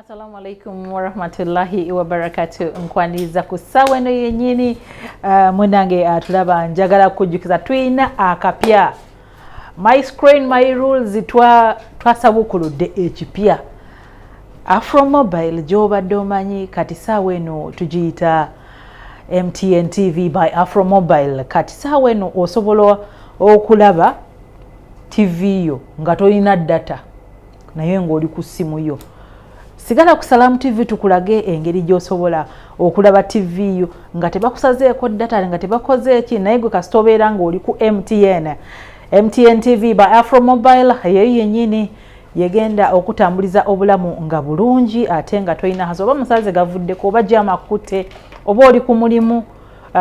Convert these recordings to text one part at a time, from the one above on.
Assalamu alaikum wa rahmatullahi wa barakatuh. Nkwaniza kusawa no yenyini munange atulaba njagala kujukiza twina akapya. My screen my rules twasabukuludde ekipya. Afro Mobile joba domanyi kati sawa eno tujiyita MTN TV by Afro Mobile. Kati sawa eno osobola okulaba TV yo nga tolina data naye ng'oli ku simu yo. Sigala ku Salamu TV tukulage engeri gy'osobola okulaba TV yo nga tebakusazeeko data nga tebakoze eki naye gwe kasita obeera ng'oli ku MTN TV by Afro Mobile yeyo yennyini yegenda okutambuliza obulamu nga bulungi ate nga toyina hazo oba musaze gavuddeko oba jama kutte oba oli ku mulimu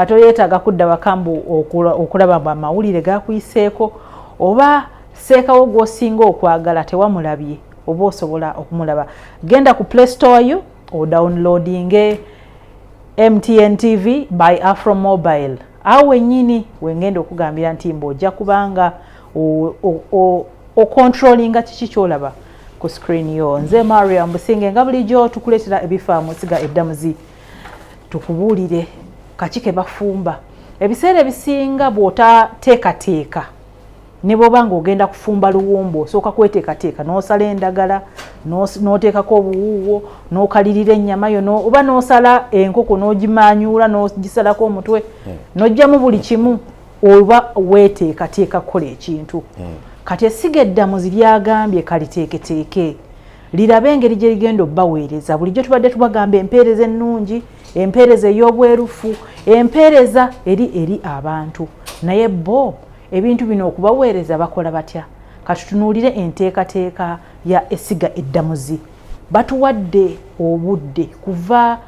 toyeetaaga kudda wakambu okulaba amawulire gakuyiseeko oba seekawo gw'osinga okwagala tewamulabye oba osobola okumulaba. Genda ku Play Store yo o downloading MTN TV by Afro Mobile. Awe nyini wengenda okugambira nti mbojja kubanga o controllinga kiki kyolaba ku screen yo. Nze Maria Mbusinge nga bulijjo tukuleetera ebifaamu siga Eddamuzi tukubuulire kakike bafumba ebiseera ebisinga bw'otateekateeka ne bw'obanga ogenda kufumba luwombo osooka kweteekateeka n'osala endagala n'oteekako obuwuuwo n'okalirira ennyama yo oba n'osala enkoko n'ogimanyuula n'ogisalako omutwe n'oggyamu buli kimu oba weeteekateeka kukola ekintu. Kati essiga Eddamuzi lyagambye kaliteeketeeke lirabe engeri gye ligenda obbaweereza. Bulijjo tubadde tubagamba empeereza ennungi, empeereza ey'obwerufu, empeereza eri abantu naye bo ebintu bino okubaweereza bakola batya. Katutunuulire enteekateeka ya essiga Eddamuzi. Batuwadde obudde kuva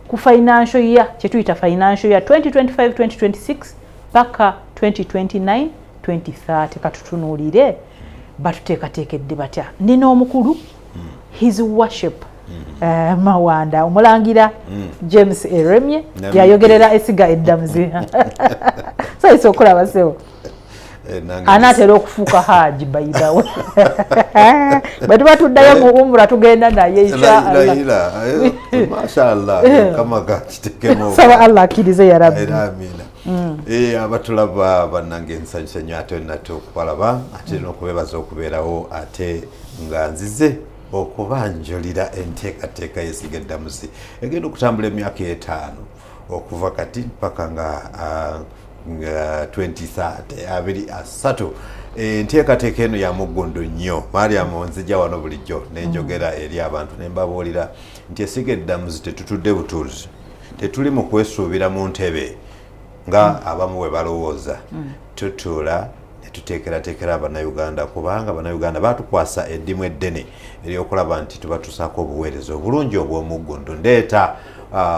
ku financial year kye tuyita financial year 2025-2026 paka 2029-2030. Katutunuulire batuteekateekedde batya. Nina omukulu His Worship Mawanda omulangira James Eremye yayogerera essiga Eddamuzi. Sayise okulaba sewo anatera okufuuka haji bayidawe bwe tuba tuddayo mu umra tugenda naye inshallah. Mashallah kama gakitekemo saba Allah akkirize ya rabbi. Amina. Abatulaba bannange nsanyusa nnyo ate natukubalaba ate n'okubeebaza okubeerawo ate nga nzize okubanjulira enteekateeka y'essiga Eddamuzi egenda okutambula emyaka 5 okuva kati mpaka nga 2030 enteekateeka eno ya muggundu nnyo. Mariam nzija wano bulijjo nenjogera eri abantu ne mbabuulira nti essiga Eddamuzi tetutudde butuuzi, tetuli mu kwesuubira mu ntebe nga abamu bwe balowooza. Tutuula ne tuteekerateekera Abannayuganda kubanga Abannayuganda batukwasa eddimu eddene eryokulaba nti tubatusaako obuweereza obulungi obw'omuggundu. Ndeeta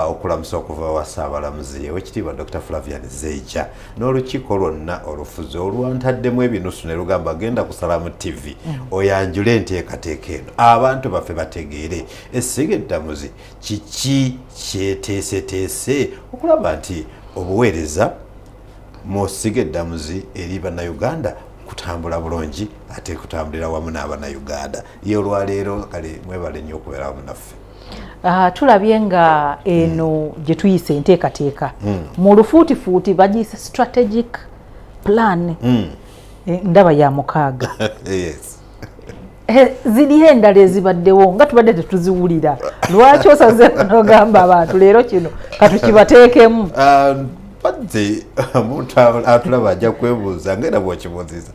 okulamusa okuva wa Ssaabalamuzi Oweekitiibwa Dr. Flavian Zeija n'olukiiko lwonna olufuzi olwantaddemu ebinusu ne lugamba genda ku Salamu TV oyanjule enteekateeka eno abantu baffe bategeere essiga Eddamuzi kiki kyeteeseteese okulaba nti obuweereza mu ssiga Eddamuzi eri Bannayuganda kutambula bulungi ate kutambulira wamu n'Abannayuganda. Ye olwaleero kale mwebale nnyo okubeera wamu naffe. Tulabye nga eno gye tuyise enteekateeka mu lufuutifuuti bagiyise strategic plan ndaba ya 6. Yes. Ziriho endala ezibaddewo nga tubadde tetuziwulira. Lwaki osaze n'ogamba abantu leero kino katukibateekemu? Badde omuntu atulaba ajja kwebuuza ngenda bw'okibuuziza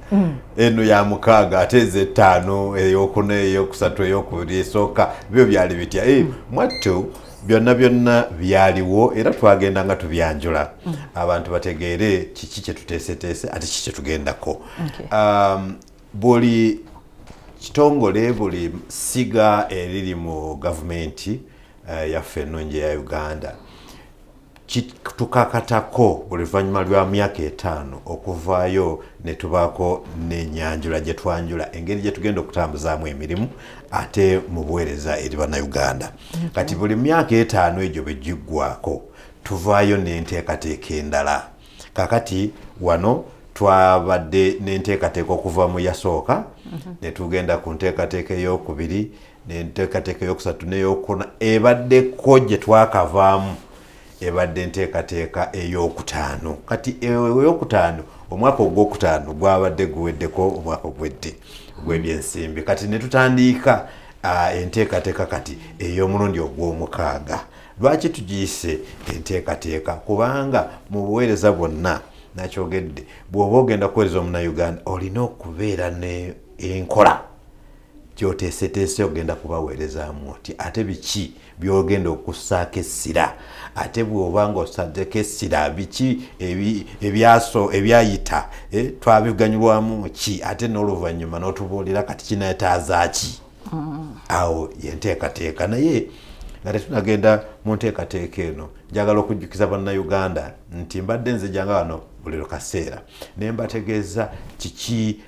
eno ya 6 ate eze5 eyokuna eyokusatu eyokubiri esooka byo byali bitya mwattu byonna byaliwo era twagenda nga tubyanjula abantu bategeere kiki kye tuteeseteese ate kiki kye tugendako. Buli kitongole buli ssiga eriri mu gavumenti yaffe ennungi ya Uganda tukakatako oluvannyuma lwa myaka 5 okuvaayo ne tubaako n'ennyanjula gye twanjula engeri gye tugenda okutambuzaamu emirimu ate mu buweereza eri Bannayuganda. Kati buli myaka 5 egyo bwe giggwako tuvaayo n'enteekateeka endala. Kakati wano twabadde n'enteekateeka okuva mu yasooka ne tugenda ku nteekateeka ey'okubiri n'enteekateeka eyokusatu n'eyokuna ebaddeko gye twakavaamu ebadde enteekateeka eyokutaano. Kati eyokutaano omwaka ogwokutaano gwabadde guweddeko omwaka ogwedde gw'ebyensimbi. Kati ne tutandiika enteekateeka kati ey'omulundi ogw'omukaaga. Lwaki tugiyise enteekateeka? Kubanga mu buweereza bwonna nakyogedde, bw'oba ogenda kuweereza omunnayuganda olina okubeera n'enkola kyoteeseteese ogenda kubaweerezaamu oti ate biki byogenda okussaako essira, ate bw'oba ng'osaddeko essira biki ebyayita twabiganyulwamu ki, ate n'oluvannyuma n'otubuulira kati kinetaaza ki. Awo yenteekateeka. Naye nga tetunagenda mu nteekateeka eno, njagala okujjukiza bannayuganda nti mbadde nzijjanga wano buli kaseera ne mbategeeza kiki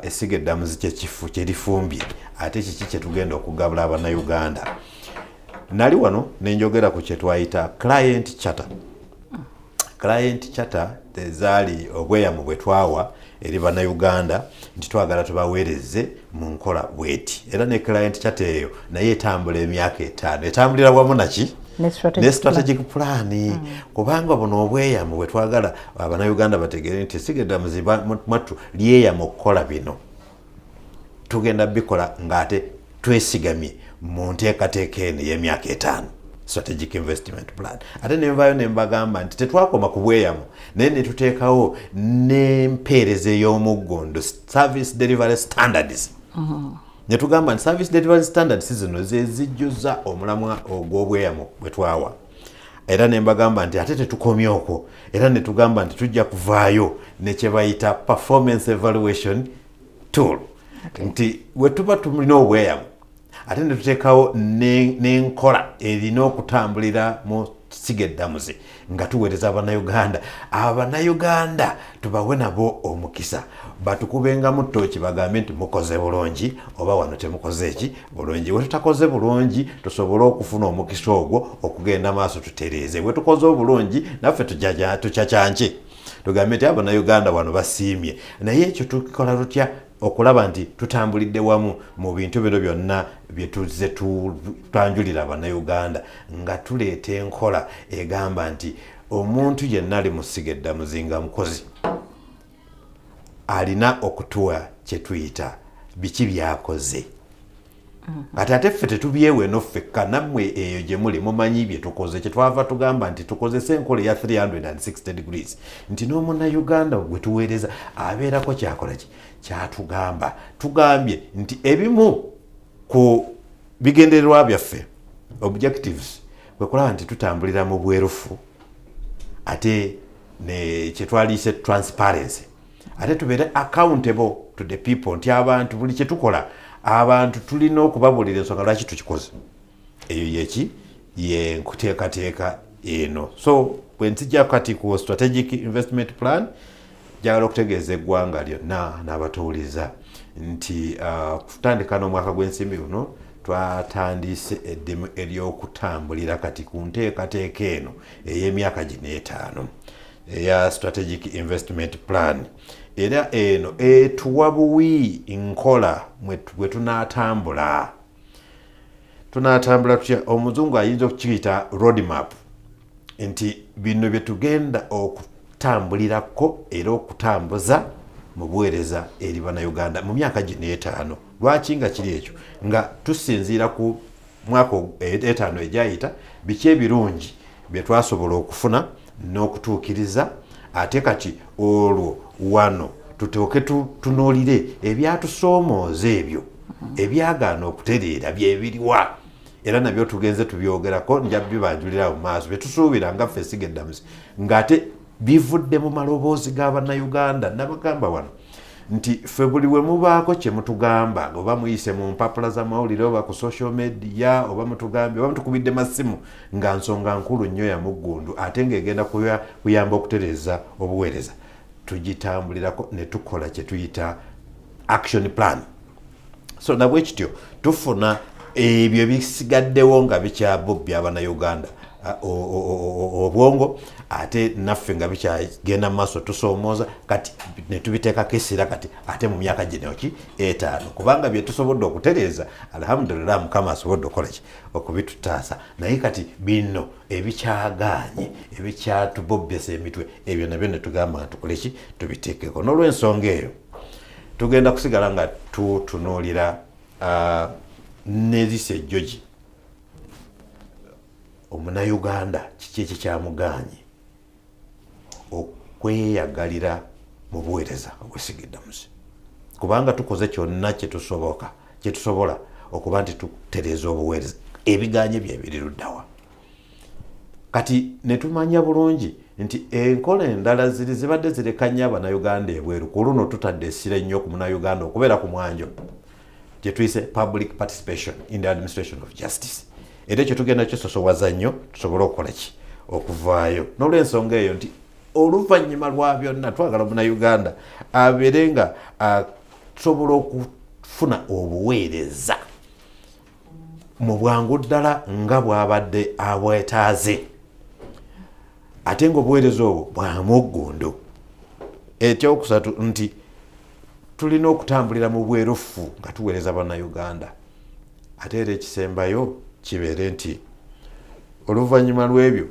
essiga eddamuzi kyekifu kyerifumbye, ate kiki kyetugenda okugabula abannayuganda. Nali wano ne njogera ku kye twayita client charter. Client charter tezaali obweyamu bwe twawa eri bannayuganda nti twagala tubaweereze mu nkola bweti, era ne client charter eyo naye etambula emyaka 5, etambulira wamu naki ne strategic plan. Kubanga buno obweyamu bwe twagala abannayuganda bategeere nti essiga eddamuzi mwattu lyeyama okukola bino, tugenda bikola ng'ate twesigamye mu nteekateeka eno y'emyaka 5, strategic investment plan. Ate nenvayo ne mbagamba nti tetwakoma ku bweyamu naye ne tuteekawo n'empeereza ey'omuggondo, service delivery standards. Ne tugamba nti service delivery standards zino ze zijjuza omulamwa ogw'obweyamu bwe twawa. Era ne mbagamba nti ate tetukomye okwo, era ne tugamba nti tujja kuvaayo ne kye bayita performance evaluation tool. Nti we tuba tulina obweyamu ate ne tuteekawo n'enkola erina okutambulira mu ssiga eddamuzi nga tuweereza abannayuganda. Abannayuganda tubawe nabo omukisa, batukubengamu ttooki bagambe nti mukoze bulungi oba wano temukoze eki bulungi. We tutakoze bulungi tusobole okufuna omukisa ogwo okugenda maaso tutereeze. We tukoze obulungi naffe tukyakyanki tugambe nti abannayuganda wano basiimye. Naye ekyo tukikola tutya okulaba nti tutambulidde wamu mu bintu bino byonna bye tuzze twanjulira abannayuganda, nga tuleeta enkola egamba nti omuntu yenna ali mu ssiga eddamuzi nga mukozi alina okutuwa kye tuyita biki byakoze. Kati ate ffe tetubyewe ffekka, nammwe eyo gye muli mumanyi bye tukoze. Kye twava tugamba nti tukozesa enkola eya 360 degrees, nti n'omunnayuganda gwe tuweereza abeerako kyakola ki kyatugamba. Tugambye nti ebimu ku bigendererwa byaffe objectives kwe kulaba nti tutambulira mu bwerufu, ate ne kye twaliise transparency, ate tubeere accountable to the people, nti abantu buli kye tukola abantu tulina okubabuulira ensonga lwaki tukikoze. Eyo yeki ye nkuteekateeka eno. So bwe nzija kati ku strategic investment plan, njagala okutegeeza eggwanga lyonna n'abatuuliza nti kutandika n'omwaka gw'ensimbi guno twatandise eddimu ery'okutambulira kati ku nteekateeka eno ey'emyaka gino 5 eya strategic investment plan. Era eno etuwa buwi nkola bwe tunaatambula tutya. Omuzungu ayinza okukiyita roadmap, nti bino bye tugenda okutambulirako era okutambuza mu buweereza eri bannayuganda mu myaka gino 5. Lwaki nga kiri ekyo? Nga tusinziira ku mwaka 5 egyayita, biki ebirungi bye twasobola okufuna n'okutuukiriza, ate kati olwo wano tuteoke tunuulire ebyatusoomooza ebyo ebyagaana okutereera byebiriwa, era nabyo tugenze tubyogerako, nja bibanjulira mu maaso bye tusuubira nga ffe essiga eddamuzi, ng'ate bivudde mu maloboozi g'abannayuganda. Nabagamba wano nti ffe buli we mubaako kye mutugamba, oba muyise mu mpapula z'amawulire oba ku social media oba mutugambye oba mutukubidde masimu, nga nsonga nkulu nnyo ya muggundu ate ng'egenda kuyamba okutereeza obuweereza, tugitambulirako ne tukola kye tuyita action plan. So nabwe kityo tufuna ebyo bisigaddewo nga bikyabubbi abannayuganda obwongo ate naffe nga bikyagenda mu maaso tusomooza kati ne tubiteekako essira kati ate mu myaka gino ki 5 kubanga bye tusobodde okutereeza alhamdulillah mukama asobodde okukola ki okubitutaasa naye kati bino ebikyagaanye ebikyatubobbesa emitwe ebyo nabyo ne tugamba nga tukole ki tubiteekeko n'olw'ensonga eyo tugenda kusigala nga tutunuulira Nelisa Joji Omunayuganda kiki ekikyamuganye okweyagalira mu buweereza obw'essiga Eddamuzi kubanga tukoze kyonna kyetusobola okuba nti tutereeza obuweereza ebiganye bye biri luddawa kati ne tumanya bulungi nti enkola endala zibadde zirekanya Abannayuganda ebweru ku luno tutadde essira ennyo ku Munnayuganda okubeera ku mwanjo gye tuyise public participation in the administration of justice era ekyo tugenda kisosowaza nnyo tusobole okukola ki okuvaayo n'olw'ensonga eyo nti oluvannyuma lwa byonna twagala Munnayuganda abeere nga tusobola okufuna obuweereza mu bwangu ddala nga bw'abadde abwetaaze ate ng'obuweereza obwo bwa muggundu ekyokusatu nti tulina okutambulira mu bwerufu nga tuweereza Bannayuganda ate era ekisembayo kibeere nti oluvannyuma lw'ebyo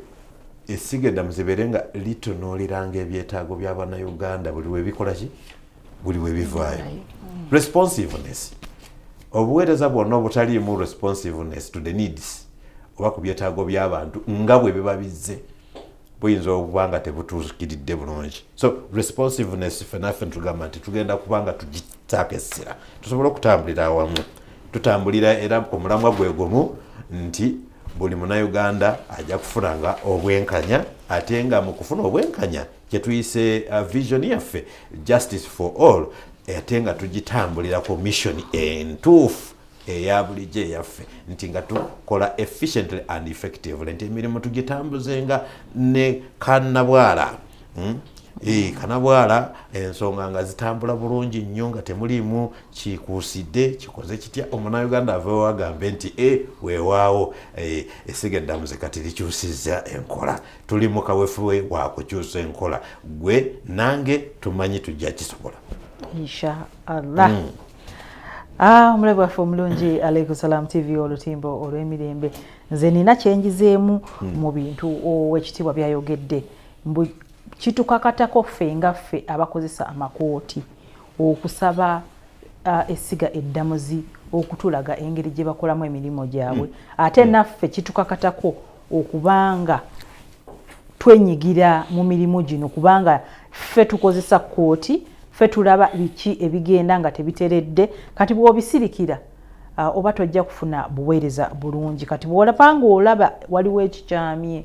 essiga Eddamuzi libeere nga litunuuliranga ebyetaago bya Bannayuganda buli webikola ki buli webivaayo responsiveness obuweereza bwonna obutaliimu responsiveness to the needs oba ku byetaago by'abantu nga bwe biba bizze buyinza okuba nga tebutuukiridde bulungi so responsiveness fenaffe tugamba nti tugenda kuba nga tugitaako essira tusobole okutambulira awamu tutambulira era ku mulamwa gwe gumu nti buli Munnayuganda ajja kufunanga obwenkanya ate nga mu kufuna obwenkanya kyetuyise vision yaffe justice for all ate nga tugitambulira ku mission entuufu eya bulijjo eyaffe nti nga tukola efficiently and effectively nti emirimu tugitambuzenga ne kannabwala kanabwala ensonga nga zitambula bulungi nnyo nga temulimu kikuusidde kikoze kitya Omunnayuganda aveewo agambe nti weewaawo essiga Eddamuzi kati likyusizza enkola tuli mu kaweefube wa kukyusa enkola gwe nange tumanyi tujja kisobola inshallah omulabe waffe omulungi Alaykum Salam TV olutimbo olw'emirembe nze nina kyenjizeemu mu bintu ow'ekitiibwa byayogedde kitukakatako ffe nga ffe abakozesa amakooti okusaba essiga Eddamuzi okutulaga engeri gye bakolamu emirimu gyabwe ate naffe kitukakatako okubanga twenyigira mu mirimu gino kubanga ffe tukozesa kooti ffe tulaba biki ebigenda nga tebiteredde kati bw'obisirikira oba tojja kufuna buweereza bulungi kati bw'olapanga olaba waliwo ekikyamye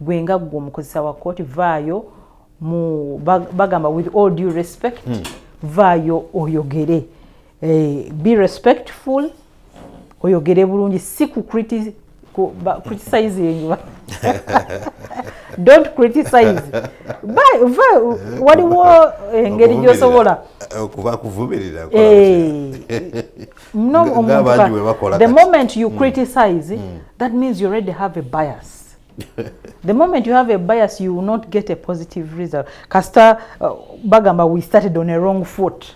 gwe nga ggwe omukozesa wa kooti vaayo bagamba with all due respect vaayo oyogere be respectful oyogere bulungi si ku criticizing don't criticize waliwo engeri gy'osobola okuba kuvumirira the moment you criticize that means you already have a bias. The moment you have a bias, you will not get a positive result. Kasta bagamba we started on a wrong foot,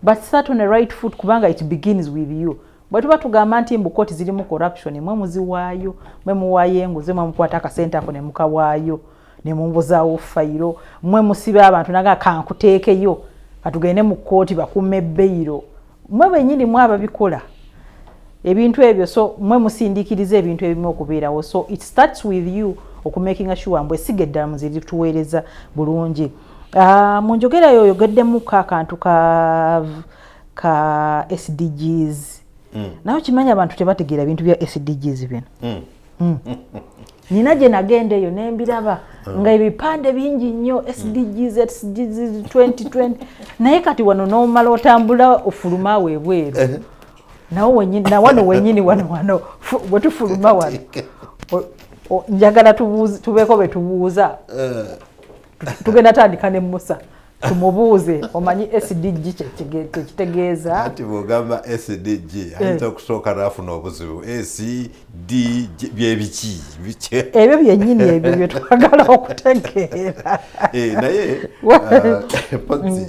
but start on a right foot kubanga it begins with you. But tuba tugamba nti mbukooti zirimu corruption mwe muziwaayo mwe muwaayo enguzi mwe mukwata akasente ako ne mukawaayo ne mumbuzaawo fayiro mwe musibe abantu naga kankuteekeyo katugende mu kkooti bakumme beyiro mwe bennyini mwe ababikola ebintu ebyo so mwe musindikiriza ebintu ebimu okubeerawo so it starts with you okumakinga sure mbwe essiga Eddamuzi lituweereza bulungi mu njogera yo oyogeddemu akantu ka SDGs nawe kimanya abantu tebategeera bintu bya SDGs bino nina gye nagenda eyo nembiraba nga ebipande bingi nnyo SDGs 2020 naye kati wano n'omala otambula ofuluma weebweru na wano wenyini wano bwe tufuluma wano njagala tubeeko be tubuuza tugenda tandika ne Musa tumubuuze omanyi SDG kitegeeza ati bwogamba SDG ayinza okusooka n'afuna obuzibu SDG byebiki ebyo byennyini ebyo bye twagala okutegeera naye pozi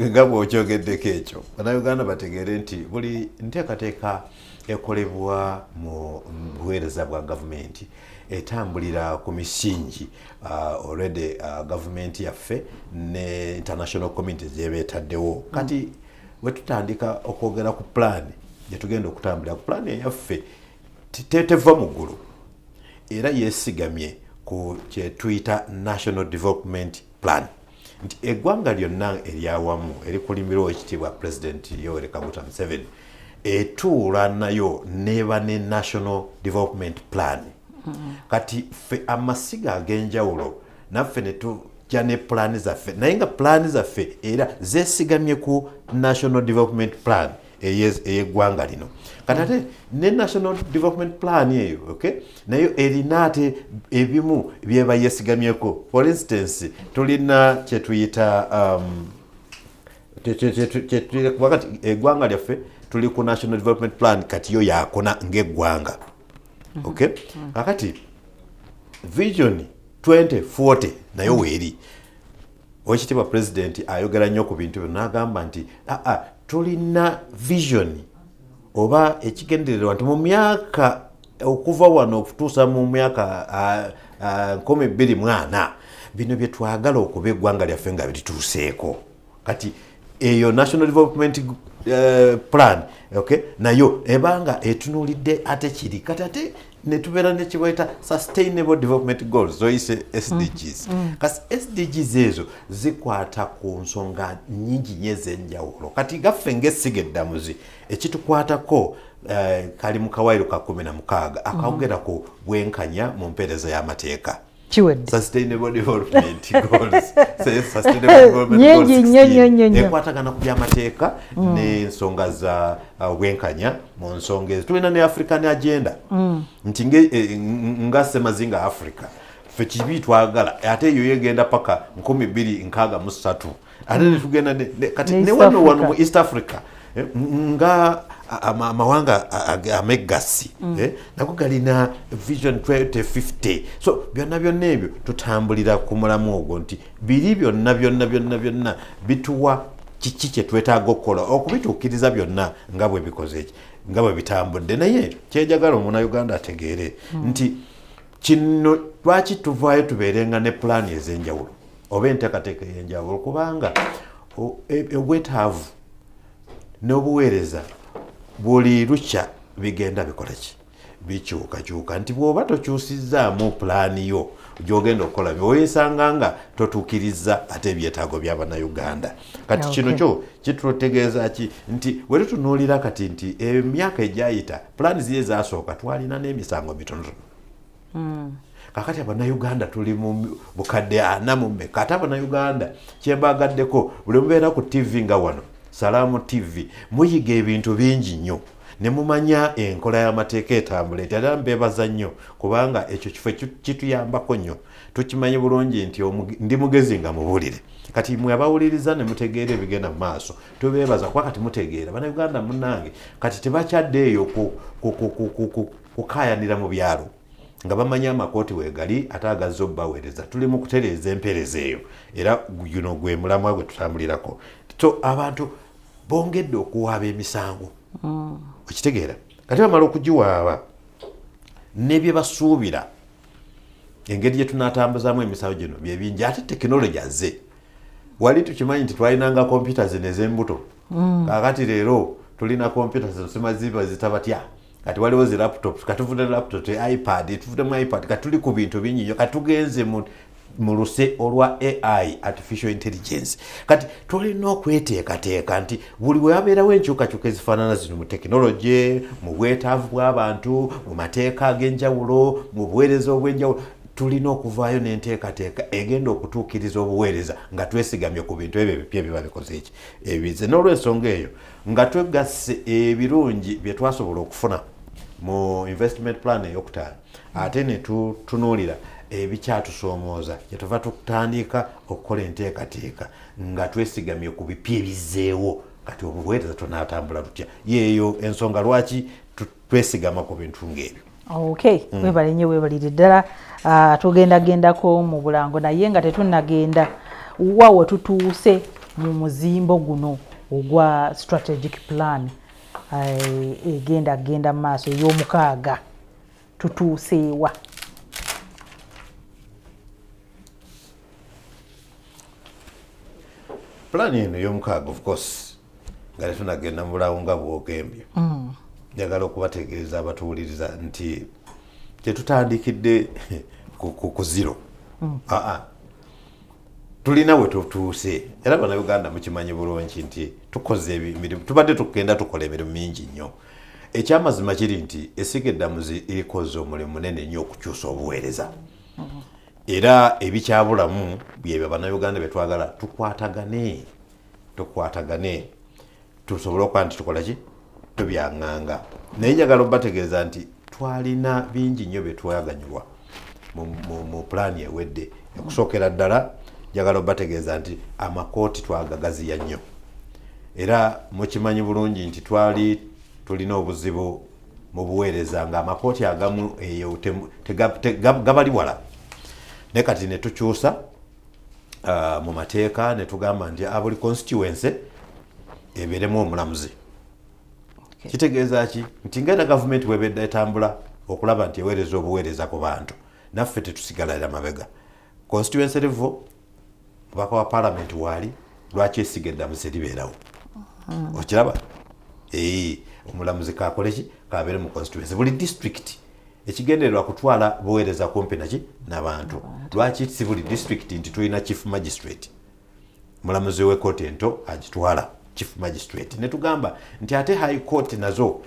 nga bw'okyogeddeko ekyo bannayuganda bategeere nti buli nteekateeka ekolebwa mu buweereza bwa gavumenti etambulira ku misingi already gavumenti yaffe ne international communities gyebeetaddewo kati wetutandika okwogera ku plan gyetugenda okutambulira ku plan eyaffe teva mu ggulu era yeesigamye ku kyetuyita national development plan nti eggwanga lyonna eryawamu erikulimirwa ekitiibwa president Yoweri Kaguta Museveni etuula nayo neba ne national development plan kati ffe amasiga ag'enjawulo naffe ne tujja ne pulaani zaffe naye nga pulaani zaffe era zeesigamye ku national development plan ey'eggwanga lino kati ate ne national development plan eyo okay nayo erina ate ebimu byeba yeesigamyeko for instance tulina kyetuyita wakati eggwanga lyaffe tuli ku national development plan kati yo yakona ng'eggwanga okay kakati vision 2040 nayo weeri oweekitiibwa president ayogera nnyo ku bintu byo n'agamba nti tulina vision oba ekigendererwa nti mu myaka okuva wano okutuusa mu myaka 2040 bino bye twagala okuba eggwanga lyaffe nga birituuseeko kati eyo national development plan okay nayo ebanga etunuulidde ate kiri kati ate netubeera nekibaita sustainable development goals zoyise SDGs kasi SDGs ezo zikwata ku nsonga nyingi nnyo ez'enjawulo kati gaffe ng'essiga eddamuzi ekitukwatako kali mu kawairo ka 16 akawogera ku bwenkanya mu mpeereza y'amateeka sustainable development goals sustainable development goals ekwatagana ku byamateeka n'ensonga za bwenkanya mu nsonga ezo tulina ne African agenda nti nga Ssemazinga Africa ffe kibi twagala ate eyo yegenda paka 2063 ate netugenda kati ne wano mu East Africa nga amawanga ameggasi nago galina vision 2050 so byonna ebyo tutambulira ku mulamu ogwo nti biri byonna bituwa kiki kye twetaaga okukola okubituukiriza byonna nga bwe bikoze eki nga bwe bitambudde naye kyejagala omunnayuganda ategeere nti kino lwaki tuvaayo tubeerenga ne pulaani ez'enjawulo oba enteekateeka ey'enjawulo kubanga obwetaavu n'obuweereza buli lukya bigenda bikola ki bikyukakyuka nti bw'oba tokyusizzaamu pulaani yo gy'ogenda okukola byoyesanga nga totuukiriza ate ebyetaago by'abannayuganda kati kino kyo kitutegeeza ki nti bwe tutunuulira kati nti emyaka egyayita pulaani ziye zaasooka twalina n'emisango mitonotono kakati abannayuganda tuli mu bukadde 40 ate abannayuganda kyembagaddeko buli mubeera ku TV nga wano Salamu TV muyiga ebintu bingi nnyo ne mumanya enkola y'amateeka etambula era mbeebaza nnyo kubanga ekyo kifo kituyambako nnyo tukimanye bulungi nti ndi mugezi nga mubuulire kati mwe abawuliriza ne mutegeera ebigenda mu maaso tubeebaza kuba kati mutegeera bannayuganda munnange kati tebakyaddeeyo kukaayanira mu byalo nga bamanya amakooti weegali ate agazze obbaweereza tuli mu kutereeza empeereza eyo era guno gwe mulamwa gwe tutambulirako so abantu bongedde okuwaaba emisango okitegeera kati bamala okugiwaaba nebye basuubira engeri gye tunaatambuzaamu emisango gino bye bingi ate tekinologi azze wali tukimanyi nti twalinanga kompyuta zino ez'embuto kakati leero tulina kompyuta zino simaziba zitabatya kati waliwo zi laptop katuvudde laptop iPad tuvuddemu iPad katuli ku bintu bingi nnyo katugenze mu luse olwa AI artificial intelligence kati tulina okweteekateeka nti buli bwe wabeerawo enkyukakyuka ezifaanana zino mu tekinologi mu bwetaavu bw'abantu mu mateeka ag'enjawulo mu buweereza obw'enjawulo tulina okuvaayo n'enteekateeka egenda okutuukiriza obuweereza nga twesigamye ku bintu ebyo ebipya biba bikoze eki ebize n'olw'ensonga eyo nga twegasse ebirungi bye twasobola okufuna mu investment plan ey'okutaano ate ne tutunuulira ebikyatusoomooza kyetuva tutandika okukola enteekateeka nga twesigamye ku bipya ebizeewo kati obuweereza tunaatambula tutya yeeyo ensonga lwaki twesigama ku bintu ng'ebyo. Okay, webale nnyo webalire ddala. Tugendagendako mu Bulango naye nga tetunnagenda wa we tutuuse mu muzimbo guno ogwa strategic plan egenda mu maaso ey'omukaaga tutuuseewa. Plan eno ey'omukaaga of course nga tetunnagenda mu Bulango nga bwogembye. Njagala okubategeeza abatuwuliriza nti tetutandikidde ku zero. Tulina we tutuuse era bannayuganda mukimanyi bulungi nti tukoze emirimu tubadde tugenda tukola emirimu mingi nnyo. Ekyamazima kiri nti Enteekateeka Eddamuzi erikoze omulimu munene nnyo okukyusa obuweereza era ebikyabulamu byebyo bannayuganda bye twagala tukwatagane tusobole okuba nti tukola ki tubyaŋŋanga. Naye njagala obategeeza nti twalina bingi nnyo bye twaganyulwa mu pulaani ewedde. Okusookera ddala njagala obategeeza nti amakooti twagagaziya nnyo era mukimanyi bulungi nti tulina obuzibu mu buweereza nga amakooti agamu eyo gabali wala. Ne kati ne tukyusa mu mateeka ne tugamba nti buli constituency ebeeremu omulamuzi. Kitegeeza ki nti ngenda gavumenti webedde etambula okulaba nti eweereza obuweereza ku bantu naffe tetusigalira mabega. Constituency level mubaka wa parliament waali lwaki Enteekateeka Eddamuzi libeerawo. Okiraba omulamuzi kakole ki kabeere mu constituency. Buli district ekigendererwa kutwala buweereza kumpi naki n'abantu. Lwaki si buli district nti tulina chief magistrate mulamuzi w'ekkooti ento agitwala chief magistrate. Ne tugamba nti ate high court nazo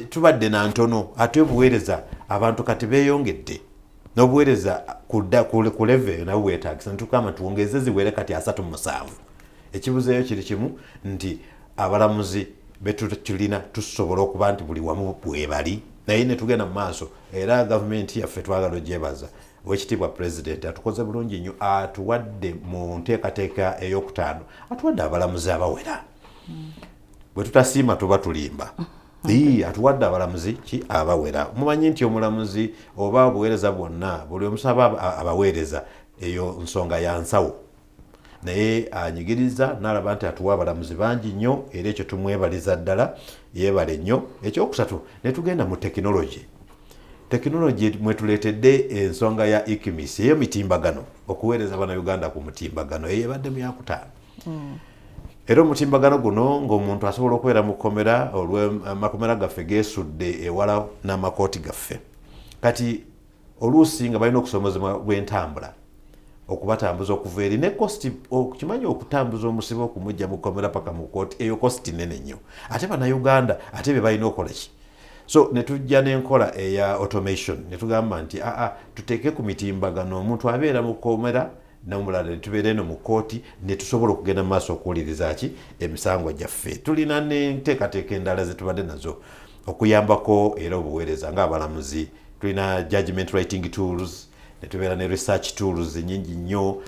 tubadde na ntono ate obuweereza abantu kati beeyongedde n'obuweereza ku level nabo bwetaagisa. Netugamba tuwongeze ziwere kati 37. Ekibuzeeyo kiri kimu nti abalamuzi betulina tusobola okuba nti buli wamu bwebali. Naye ne tugenda mu maaso era gavumenti yaffe twagala ogyebaza Oweekitiibwa President atukoze bulungi nnyo atuwadde mu nteekateeka ey'okutaano atuwadde abalamuzi abawera. Bwe tutasiima tuba tulimba. Atuwadde abalamuzi ki abawera. Mumanyi nti omulamuzi oba obuweereza bwonna buli omusaba abaweereza eyo nsonga ya nsawo. Naye anyigiriza n'alaba nti atuwa abalamuzi bangi nnyo era ekyo tumwebaliza ddala yeebale nnyo. Ekyokusatu ne tugenda mu tekinologi. Tekinologi mwetuleetedde ensonga ya IKMIS ey'emitimbagano okuweereza bannayuganda ku mutimbagano eyebadde mu yakutaano. Era omutimbagano guno ng'omuntu asobola okubeera mu kkomera olw'amakomera gaffe geesudde ewala n'amakooti gaffe. Kati oluusi nga balina okusomozebwa bw'entambula okubatambuza okuva eri ne kosti okimanyi okutambuza omusibe okumujja mu kkomera paka mu kooti eyo kosti nene nnyo. Ate bannayuganda ate be balina okukola ki. So ne tujja n'enkola eya automation ne tugamba nti tuteeke ku mitimbagano omuntu abeera mu kkomera n'omulala ne tubeera eno mu kooti ne tusobola okugenda mu maaso okuwuliriza ki emisango gyaffe. Tulina n'enteekateeka endala ze tubadde nazo okuyambako era obuweereza ng'abalamuzi. Tulina judgment writing tools ne tubeera ne research tools nyingi nnyo.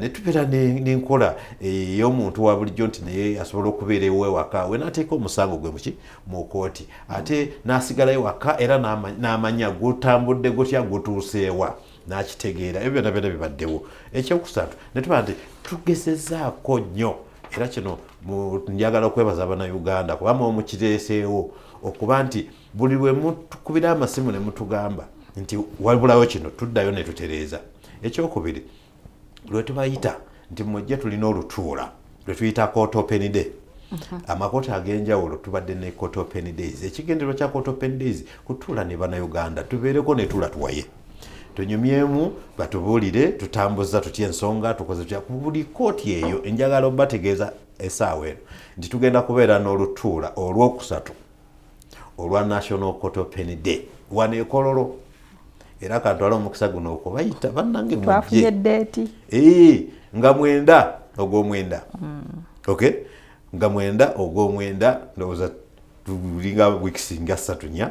Ne tubeera n'enkola ey'omuntu wa bulijjo nti naye asobola okubeera ewaka we n'ateeka omusango gwe mu kooti ate n'asigalayo waka era n'amanya gutambudde gutya gutuuseewa n'akitegeera. Ebyo byonna byonna bibaddewo. Ekyokusatu ne tuba nti tugezezaako nnyo era kino njagala okwebaza bannayuganda kuba mukireeseewo okuba nti buli lwe mutukubira amasimu ne mutugamba nti wabulawo kino tuddayo ne tutereeza. Ekyokubiri lwe tubayita nti mujje tulina olutuula lwe tuyita court open day. Amakooti ag'enjawulo tubadde ne court open days. Ekigendererwa kya court open days kutuula ne bannayuganda tubeereko ne tuula tuwaye tunyumyemu batubuulire tutambuza tutya ensonga tukoze tutya ku buli kooti eyo. Enjagala obategeeza essaawa eno nti tugenda kubeera n'olutuula olwokusatu olwa National Court Open Day wano e Kololo. Era katwala omukisa guno okubayita bannange mujje. Twafunye ddeeti. Nga 9 ogw'omwenda. Okay? Nga 9 ogw'omwenda ndowooza tulinga wiikisi nga 3 nnya.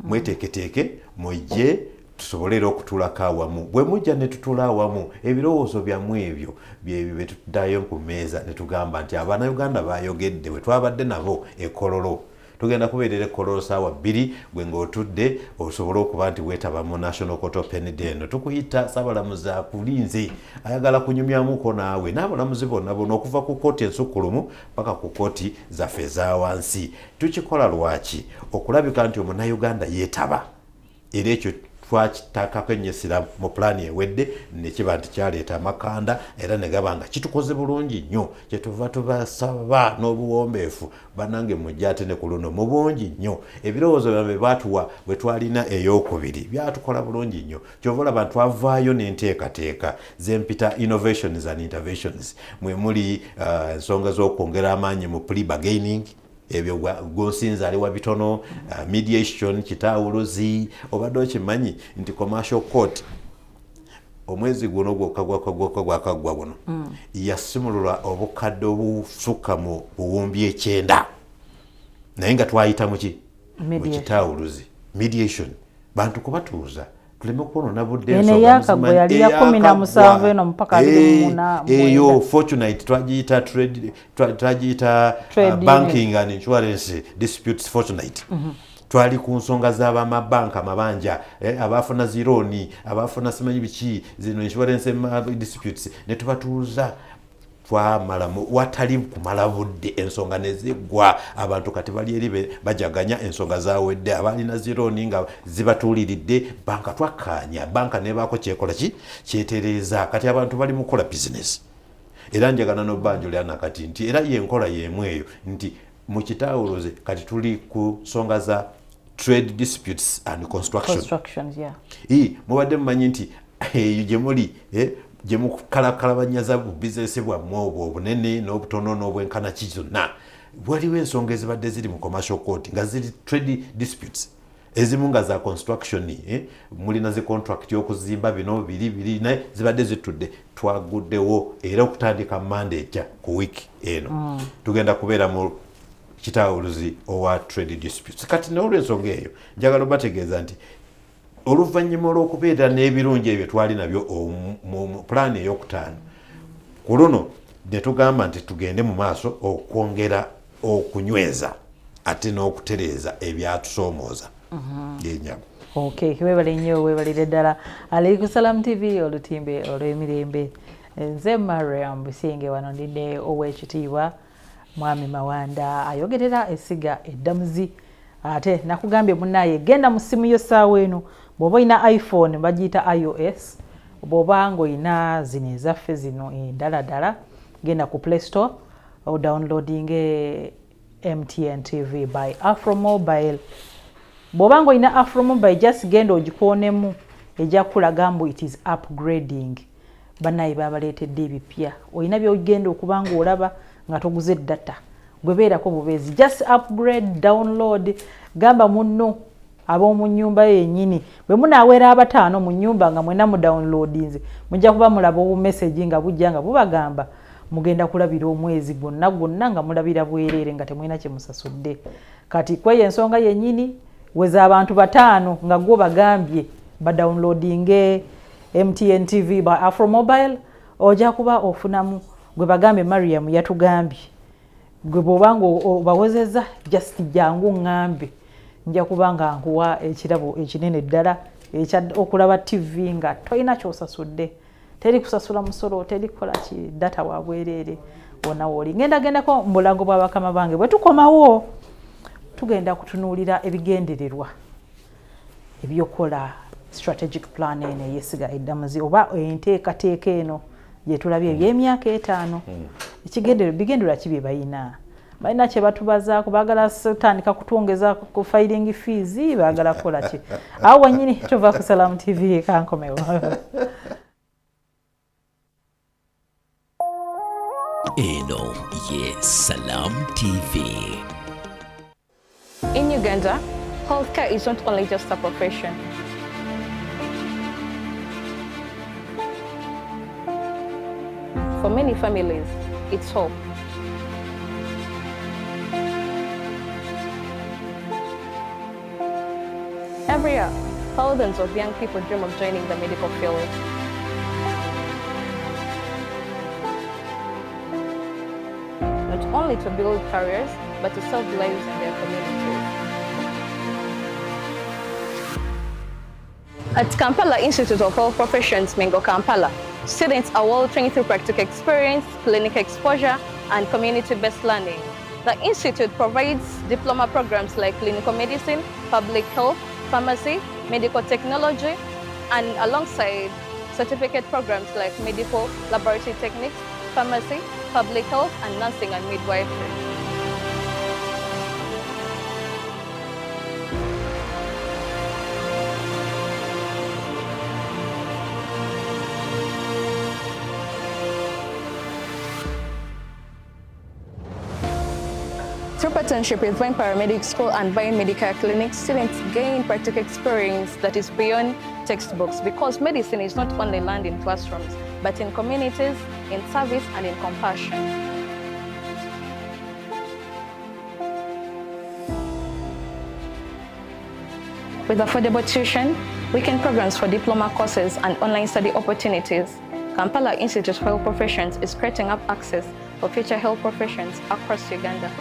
Mweteeketeeke mujje tusobole okutulako awamu bwe mujja ne tutula awamu ebirowoozo byammwe ebyo byebyo bye tuddayo ku mmeeza ne tugamba nti Abanayuganda bayogedde bwe twabadde nabo ekololo tugenda kubeerera ekololo ssaawa 2 gwe ng'otudde osobole okuba nti weetaba mu National Court of Penny eno tukuyita Ssaabalamuzi akulinze ayagala kunyumyamuko naawe n'abalamuzi bonna okuva ku kooti ensukkulumu paka ku kooti zaffe eza wansi tukikola lwaki okulabika nti Omunnayuganda yeetaba era ekyo twakitakako ennyesira mu pulaani ewedde ne kiba nti kyaleeta amakanda era ne gaba nga kitukoze bulungi nnyo kyetuva tubasaba n'obuwombeefu bannange mujja ate ne ku luno mu bungi nnyo ebirowoozo byammwe baatuwa bwe twalina ey'okubiri byatukola bulungi nnyo kyova olaba twavaayo n'enteekateeka z'empita innovations and interventions mwe muli ensonga z'okwongera amaanyi mu plea bargaining ebyo gonsinza aliwa bitono mediation kitawuluzi obadde okimanyi nti commercial court omwezi guno gwakagwa buno yasimulula obukadde obusukka mu buwumbi 9 naye nga twayita muki mu kitawuluzi mediation bantu kubatuuza tuleme kuonona budde ensonga yakagwa yali ya 17 eno mpaka 24 eyo fortunate twagiyita banking and insurance disputes fortunate twali ku nsonga z'abamabanka amabanja abafuna zironi abafuna simanyi biki zino insurance disputes ne tubatuuza twamala watali kumala budde ensonga nezigwa abantu kati bali eri bajaganya ensonga zawedde abalina zironi nga zibatuuliridde banka twakanya banka nebaako kyekola kyetereza kati abantu bali mukola business era njagana n'obbanjo lyana kati nti era yenkola yemweyo nti mu kitawuluze kati tuli ku nsonga za trade disputes and constructions mubadde mumanyi nti eyo gye muli gye mukalakalabanya bu bizinesi bwammwe obwo obunene n'obutono n'obwenkana ki zonna waliwo ensonga ezibadde ziri mu commercial court nga ziri trade disputes ezimu nga za construction mulina zi contract y'okuzimba bino biri naye zibadde zitudde twaguddewo era okutandika Monday ejja ku week eno tugenda kubeera mu kitawuluzi owa trade disputes kati n'olw'ensonga eyo njagala obategeeza nti oluvannyuma olw'okubeera n'ebirungi ebyo twali nabyo mu pulaani ey'okutaano ku luno ne tugamba nti tugende mu maaso okwongera okunyweza ate n'okutereeza ebyatusoomooza yenyago webale nnyo webalire ddala ali ku Salam TV olutimbe olw'emirembe nze Mariam Busenge wano ndidde ow'ekitiibwa Mwami Mawanda ayogerera essiga Eddamuzi ate nakugambye munnaye genda mu ssimu yo ssaawa eno bw'oba olina iPhone bagiyita iOS bw'oba ng'olina zino ezaffe zino endala genda ku Play Store downloading MTN TV by Afromobile bw'oba ng'olina Afromobile just genda ogikuonemu ejja kulaga mbu it is upgrading bannaye babaleetedde ebipya olina by'ogenda okuba ng'olaba nga toguze data gwebeerako bubeezi just upgrade download gamba munno ab'omu nnyumba yennyini bwe munaaweera abataano mu nnyumba nga mwena mu downloadinze mujja kuba mulaba obumesagi nga bujja nga bubagamba mugenda kulabira omwezi gwonna nga mulabira bwereere nga temwena kye musasudde kati kweyo ensonga yennyini weza abantu bataano nga gwo bagambye badownloadinge MTN TV by Afromobile ojja kuba ofunamu gwe bagambe Mariam yatugambye gwe bw'obanga obawezezza just jangu ngambe nja kuba nga nkuwa ekirabo ekinene ddala okulaba TV nga tolina kyosasudde teri kusasula musolo teri kukola ki data wabwereere wonna wooli gendako mu bulago bwa bakama bange bwe tukomawo tugenda kutunuulira ebigendererwa ebyokola strategic plan eno ey'essiga Eddamuzi oba enteekateeka eno gyetulabye eby'emyaka 5 bigendererwa ki bye balina kye batubazaako baagala kutandika kutwongeza ku filing fees baagala kukola ki awo wennyini tuva ku Salam TV kankomewo eno ye Salam TV. In Uganda, healthcare is not only just a profession. For many families, it's hope. Every year, thousands of young people dream of joining the medical field. Not only to build careers, but to serve lives in their communities. At Kampala Institute of Health Professions, Mengo Kampala, students are well trained through practical experience, clinical exposure, and community-based learning. The institute provides diploma programs like clinical medicine, public health, pharmacy, medical technology, and alongside certificate programs like medical laboratory techniques, pharmacy, public health, and nursing and midwifery. Through partnership with Vine Paramedic School and Vine Medical Clinic, students gain practical experience that is beyond textbooks, because medicine is not only learned in classrooms, but in communities, in service, and in compassion. With affordable tuition, weekend programs for diploma courses, and online study opportunities, Kampala Institute of Health Professions is creating up access for future health professions across Uganda.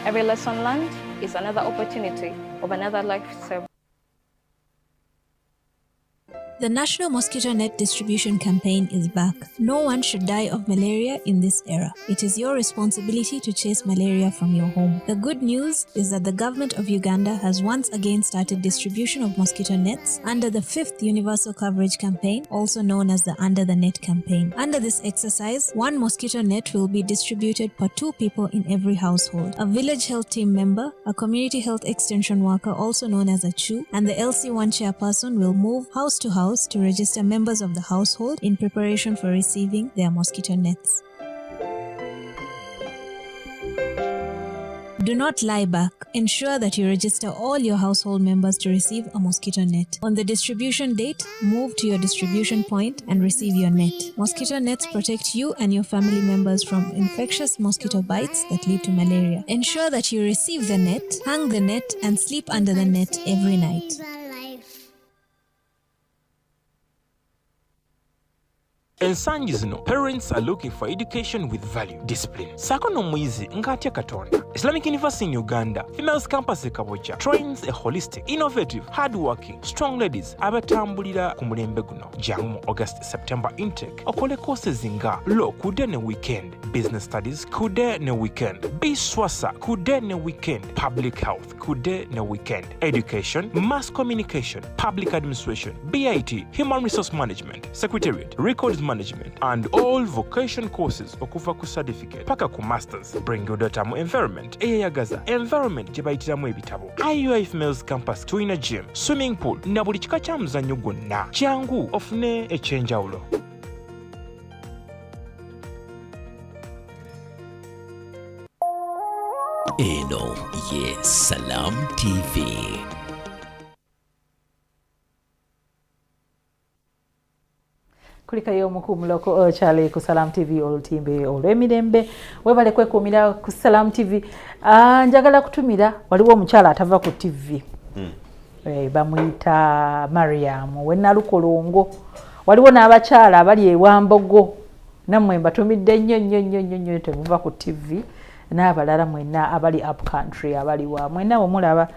Every lesson learned is another opportunity of another life saved. The National Mosquito Net Distribution Campaign is back. No one should die of malaria in this era. It is your responsibility to chase malaria from your home. The good news is that the government of Uganda has once again started distribution of mosquito nets under the 5th Universal Coverage Campaign, also known as the Under the Net campaign. Under this exercise, 1 mosquito net will be distributed per 2 people in every household. A village health team member, a community health extension worker, also known as a CHU, and the LC1 chairperson will move house to house to register members of the household in preparation for receiving their mosquito nets. Do not lie back. Ensure that you register all your household members to receive a mosquito net. On the distribution date, move to your distribution point and receive your net. Mosquito nets protect you and your family members from infectious mosquito bites that lead to malaria. Ensure that you receive the net, hang the net, and sleep under the net every night. Ensangi zino, parents are looking for education with value, discipline. Sakono mwizi ngatia katonda. Islamic University in Uganda, Females Campus Kabocha trains a holistic, innovative, hardworking, strong ladies abatambulira ku mulembe guno. Jangu August September intake. Okole courses nga law kude ne weekend, business studies kude ne weekend, biswasa kude ne weekend, public health kude ne weekend, education, mass communication, public administration, BIT, human resource management, secretariat, records management, and all vocation courses okuva ku certificate paka ku masters. Bring your daughter mu environment eyagaza environment gye bayitiramu ebitabo. IUI Females Campus tulina gym, swimming pool na buli kika kya muzannyo gwonna. Kyangu ofune ekyenjawulo. Eno ye Salam TV. Kulikayo mukumuloko ochale ku Salam TV olutimbe olw'emirembe webale kwekumira ku Salam TV. Njagala kutumira waliwo omukyala atava ku TV. Bamuyita Mariam Wennalukolongo. Waliwo n'abakyala abali ewambogo nammwe mbatumidde nnyo temuva ku TV, n'abalala mwenna abali up country abali wa mwenna omulaba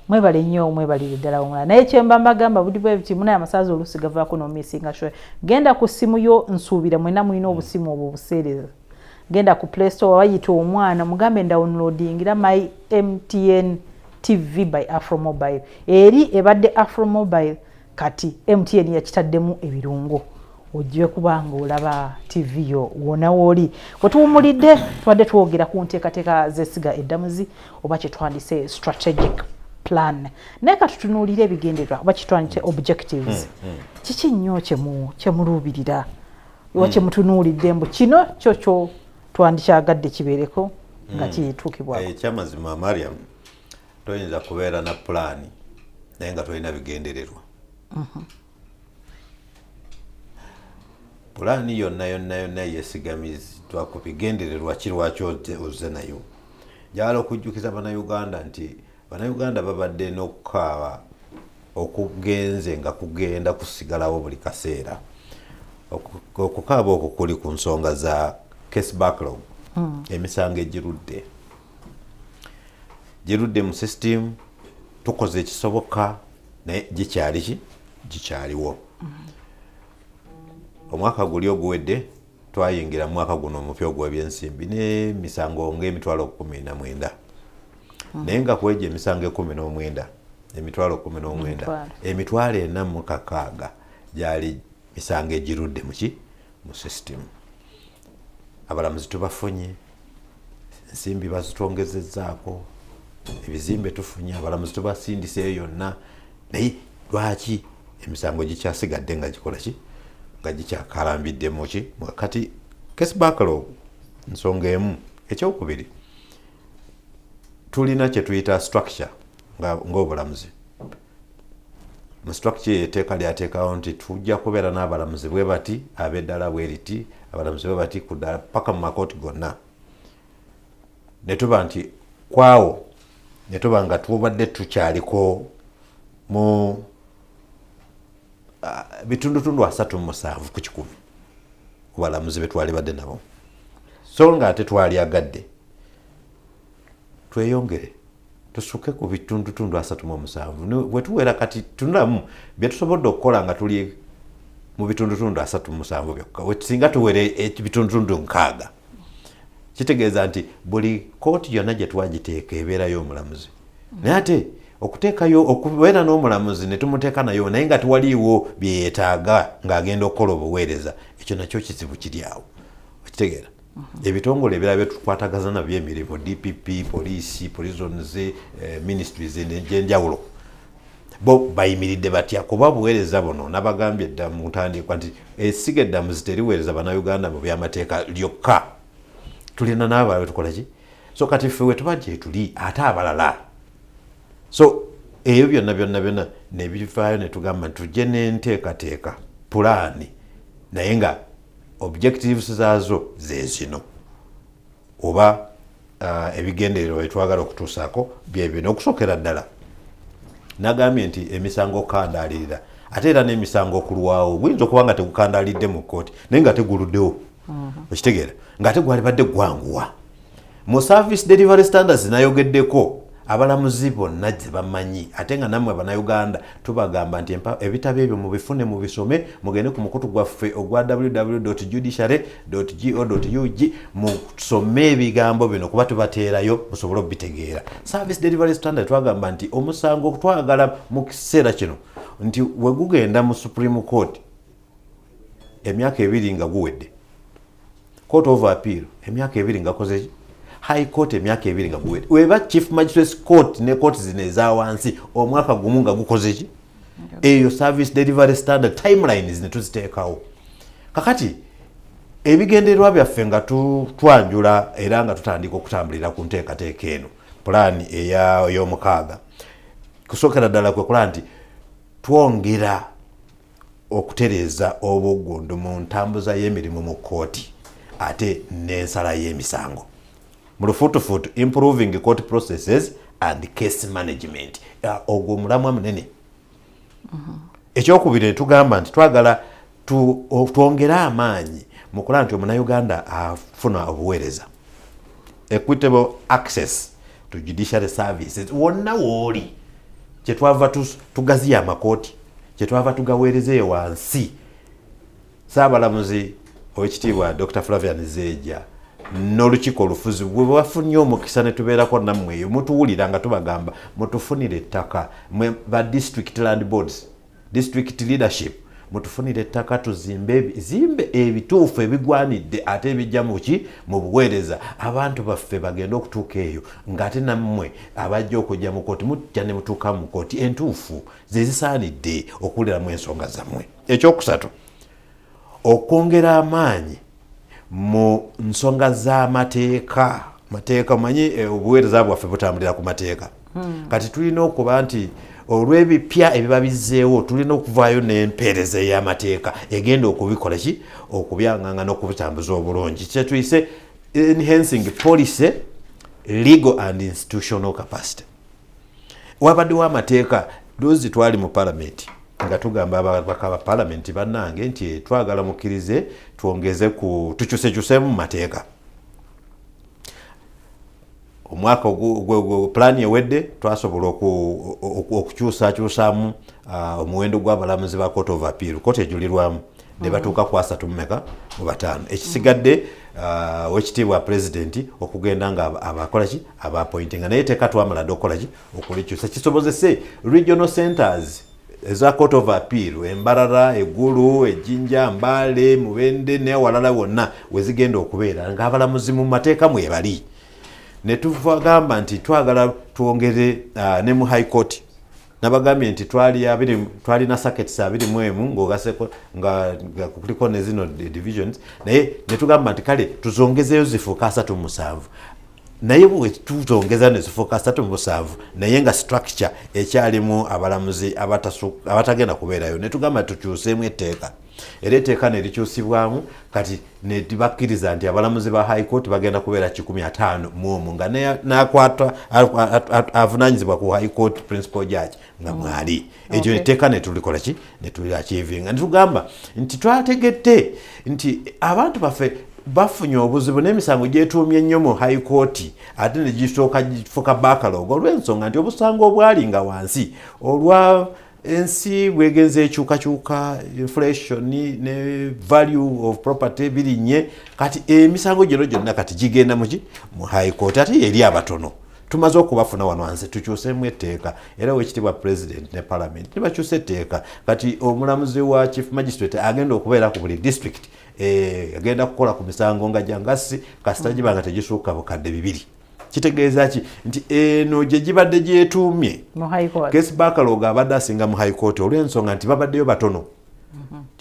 mwebale nnyo mwebalire ddala omulala. Naye kyemba mbagamba buli bwe biti muna amasazi olusi gavaako n'omisinga show. Genda ku simu yo nsuubira mwenna mulina obusimu obwo obuseereza. Genda ku Play Store wayita omwana mugambe downloadingira my MTN TV by Afro Mobile. Eri ebadde Afro Mobile kati MTN yakitaddemu ebirungo. Ojje kubanga olaba TV yo wona woli. Wetuwumulidde twadde twogera ku nteekateeka z'essiga Eddamuzi oba kye twandise strategic plan. Naye katutunuulira ebigendererwa oba kye twandise objectives. Kiki nnyo kyemuluubirira oba kye mutunuulidde mbu kino kyo twandikyagadde kibeereko nga kiyituukibwako. Ekyamazima Mariam, toyinza kubeera na pulaani naye nga tolina bigendererwa. Pulaani yonna yesigamizi twakubigendererwa kirwaki ozze nayo. Njagala okujjukiza Bannayuganda nti Bannayuganda babadde n'okukaaba okugenze nga kugenda kusigalawo buli kaseera. Okukaaba okwo kuli ku nsonga za case backlog. Emisango girudde mu system, tukoze ekisoboka naye gikyaliwo. Omwaka guli oguwedde twayingira mu mwaka guno omupya ogw'ebyensimbi n'emisango ng'emitwalo 19. Naye nga kwegyo emisango 19, emitwalo 19, emitwalo 46 gyali misango egirudde mu system. Abalamuzi tubafunye, ensimbi bazitwongezezzaako, ebizimbe tufunye, abalamuzi tubasindiseeyo yonna, naye lwaki emisango gikyasigadde nga gikola ki? Nga gikyakalambidde mu ki? Kati case backlog nsonga emu. Ekyokubiri, tulina kye tuyita structure ng'obulamuzi. Mu structure y'etteeka lyateekawo nti tujja kubeera n'abalamuzi bwe bati, ab'eddala bwe riti, abalamuzi bwe bati ku ddala paka mu makooti gonna. Ne tuba nti kwawo ne tuba nga tubadde tukyaliko mu bitundutundu 37 ku 100 ku balamuzi be twali badde nabo. So nga ate twali agadde tweyongere tusuke ku bitundutundu 37. Bwe tuwera kati tunamu bye tusobodde okukola nga tuli mu bitundutundu 37 byokka. Singa tuwere ebitundutundu 6, kitegeeza nti buli kooti yonna gye twagiteeka ebeerayo omulamuzi. Naye ate okuteekayo okubeera n'omulamuzi ne tumuteeka nayo naye nga tewaliiwo bye yeetaaga ng'agenda okukola obuweereza, ekyo nakyo kizibu kiri awo. Okitegeera? Ebitongole ebirala bye tukwatagaza nabyo emirimu, DPP, poliisi, prisons, ministries egy'enjawulo, bo bayimiridde batya kuba buweereza buno nabagambye dda mu ntandikwa nti essiga Eddamuzi teriweereza bannayuganda mu by'amateeka lyokka. Tulina n'abalala tukola ki? So kati ffe we tuba gye tuli ate abalala. So ebyo byonna ne bivaayo ne tugamba nti tujje n'enteekateeka pulaani naye nga objectives zaazo ze zino oba ebigendererwa bye twagala okutuusaako bye bino. Okusookera ddala nagambye nti emisango okukandaalirira ate era n'emisango okulwawo guyinza okuba nga tegukandaalidde mu kkooti naye nga teguluddewo. Okitegeera? Ng'ate gwali badde gwanguwa. Mu service delivery standards nayogeddeko abalamuzi bonna gye bamanyi ate nga nammwe bannayuganda tubagamba nti ebitabo ebyo mubifune mubisome mugende ku mukutu gwaffe ogwa www.judiciary.go.ug musome ebigambo bino kuba tubateerayo musobole okubitegeera. Service delivery standard twagamba nti omusango twagala mu kiseera kino nti we gugenda mu Supreme Court emyaka 2 nga guwedde, Court of Appeal emyaka 2 nga koze, High Court emyaka 2 nga guwedde, weba Chief Magistrates Court ne court zino eza wansi omwaka gumu nga gukoze ki? Eyo service delivery standard timelines ne tuziteekawo. Kakati ebigendererwa byaffe nga twanjula era nga tutandika okutambulira ku nteekateeka eno pulaani ey'omukaaga. Kusookera ddala kwe kula nti twongera okutereeza obuggundu mu ntambuza y'emirimu mu kkooti ate n'ensala y'emisango. Mu lufuutufuutu improving court processes and case management. Ogwo mulamwa munene. Ekyokubiri ne tugamba nti twagala twongere amaanyi mu kulaba nti omunnayuganda afuna obuweereza. Equitable access to judiciary services. Wonna wooli kyetwava tugaziya amakooti, kyetwava tugaweerezeeyo wansi. Saabalamuzi owekitiibwa Dr. Flavian Zeeja n'olukiiko olufuzi bwe bafunye omukisa ne tubeerako nammwe eyo mutuwulira nga tubagamba mutufunire ettaka ba district land boards, district leadership, mutufunire ettaka tuzimbe ebituufu ebigwanidde ate ebijja mu buweereza abantu baffe bagenda okutuuka eyo ng'ate nammwe abajja okujja mu kooti mujja ne mutuuka mu kooti entuufu ze zisaanidde okuwuliramu ensonga zammwe. Ekyokusatu, okwongera amaanyi mu nsonga z'amateeka. Mateeka manyi obuweereza bwaffe butambulira ku mateeka. Kati tulina okuba nti olw'ebipya ebiba bizzeewo tulina okuvaayo n'empeereza y'amateeka egenda okubikola ki? Okubyanganga n'okubitambuza obulungi. Kyetuyise enhancing policy, legal and institutional capacity. Wabaddewo amateeka dozi twali mu parliament nga tugamba ababaka ba parliament bannange nti twagala mukkirize twongeze ku tukyusekyusemu mu mateeka omwaka plan ewedde twasobola okukyusakyusamu omuwendo gw'abalamuzi ba court of appeal kooti ejulirwamu ne batuuka ku 3 mu 5 ekisigadde wekitiibwa president okugenda nga abakolaki abaappointinga naye teeka twamala dde okolaki okulikyusa kisobozese regional centers eza court of appeal Embarara, Eggulu, Ejjinja, Mbale, Mubende n'ewalala wonna wezigenda okubeera ng'abalamuzi mu mateeka mwebali ne tuvagamba nti twagala twongere ne mu high court nabagambye nti twali na circuits 21 ng'ogaseko nga kuliko ne zino divisions naye ne tugamba nti kale tuzongezeyo zifuuka 37 naye bwe tuzongeza ne zifuuka 37 naye nga structure ekyalimu abalamuzi abatagenda kubeerayo ne tugamba tukyuseemu etteeka era etteeka ne likyusibwamu kati ne tubakkiriza nti abalamuzi ba high court bagenda kubeera 150 mu nga n'akwata avunaanyizibwa ku high court principal judge nga mwali ekyo etteeka ne tulikola ki ne tuliachievinga ne tugamba nti twategedde nti abantu baffe bafunye obuzibu n'emisango gyetuumye ennyo mu high court ate ne gisooka gifuka backlog olw'ensonga nti obusango obwali nga wansi olwa ensi bwegenze ekyukakyuka inflation ne value of property birinnye kati emisango gino gyonna kati gigenda mu high court ate eri abatono tumaze okubafuna wano wansi tukyuseemu etteeka era wekitiibwa president ne parliament nibakyusa etteeka kati omulamuzi wa chief magistrate agenda okubeera ku buli district agenda kukola ku misango nga jangasi kasita gibanga tegisuuka bukadde 2 kitegeeza ki nti eno gye gibadde gyetuumye case backlog abadde asinga mu high court olw'ensonga nti babaddeyo batono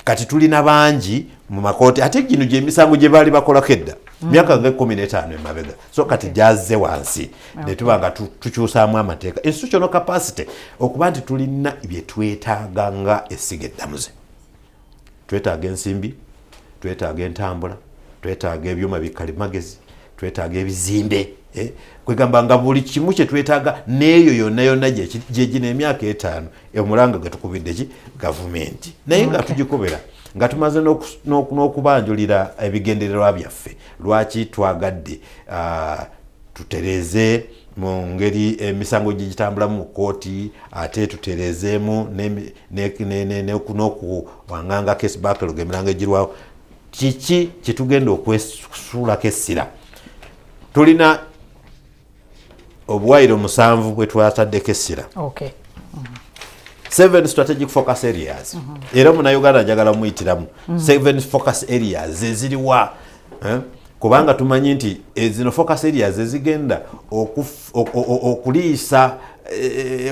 kati tulina bangi mu makooti ate gino gy'emisango gye baali bakolako edda myaka nga 15 emabega so kati gyazze wansi ne tuba nga tukyusaamu amateeka institutional capacity okuba nti tulina bye twetaaga nga essiga eddamuzi twetaaga ensimbi twetaaga entambula twetaaga ebyuma bikalimagezi twetaaga ebizimbe kwegamba nga buli kimu kye twetaaga n'eyo yonna gye gino emyaka 5 omulanga gwe tukubidde ki gavumenti naye nga tugikobera nga tumaze n'okubanjulira ebigendererwa byaffe lwaki twagadde tutereze mu ngeri emisango gigitambulamu mu kooti ate tuterezeemu n'okuwanganga case backlog emirango egirwawo kiki kyetugenda okwesuulako essira tulina obuwaire 7 bwe twataddeko essira 7 strategic focus areas era munauganda njagala muyitiramu 7 focus areas eziriwa kubanga tumanyi nti zino focus areas ezigenda okuliisa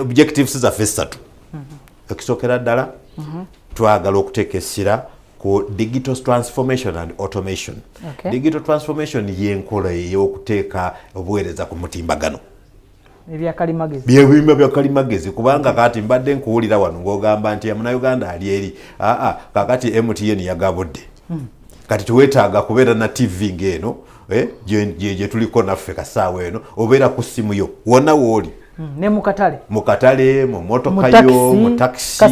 objectives zaffe 3 okusookera ddala twagala okuteeka essira ku digital transformation and automation. Digital transformation yenkola y'okuteeka obuweereza ku mutimbagano byakalimagezi kubanga kati mbadde nkuwulira wano ng'ogamba nti Munnayuganda ali eri kakati MTN yagabudde kati tuwetaaga kubeera na TV ng'eno gye tuliko naffe kasaawa eno obeera ku ssimu yo wonna wooli ne mukatale mu motoka yo mu taxi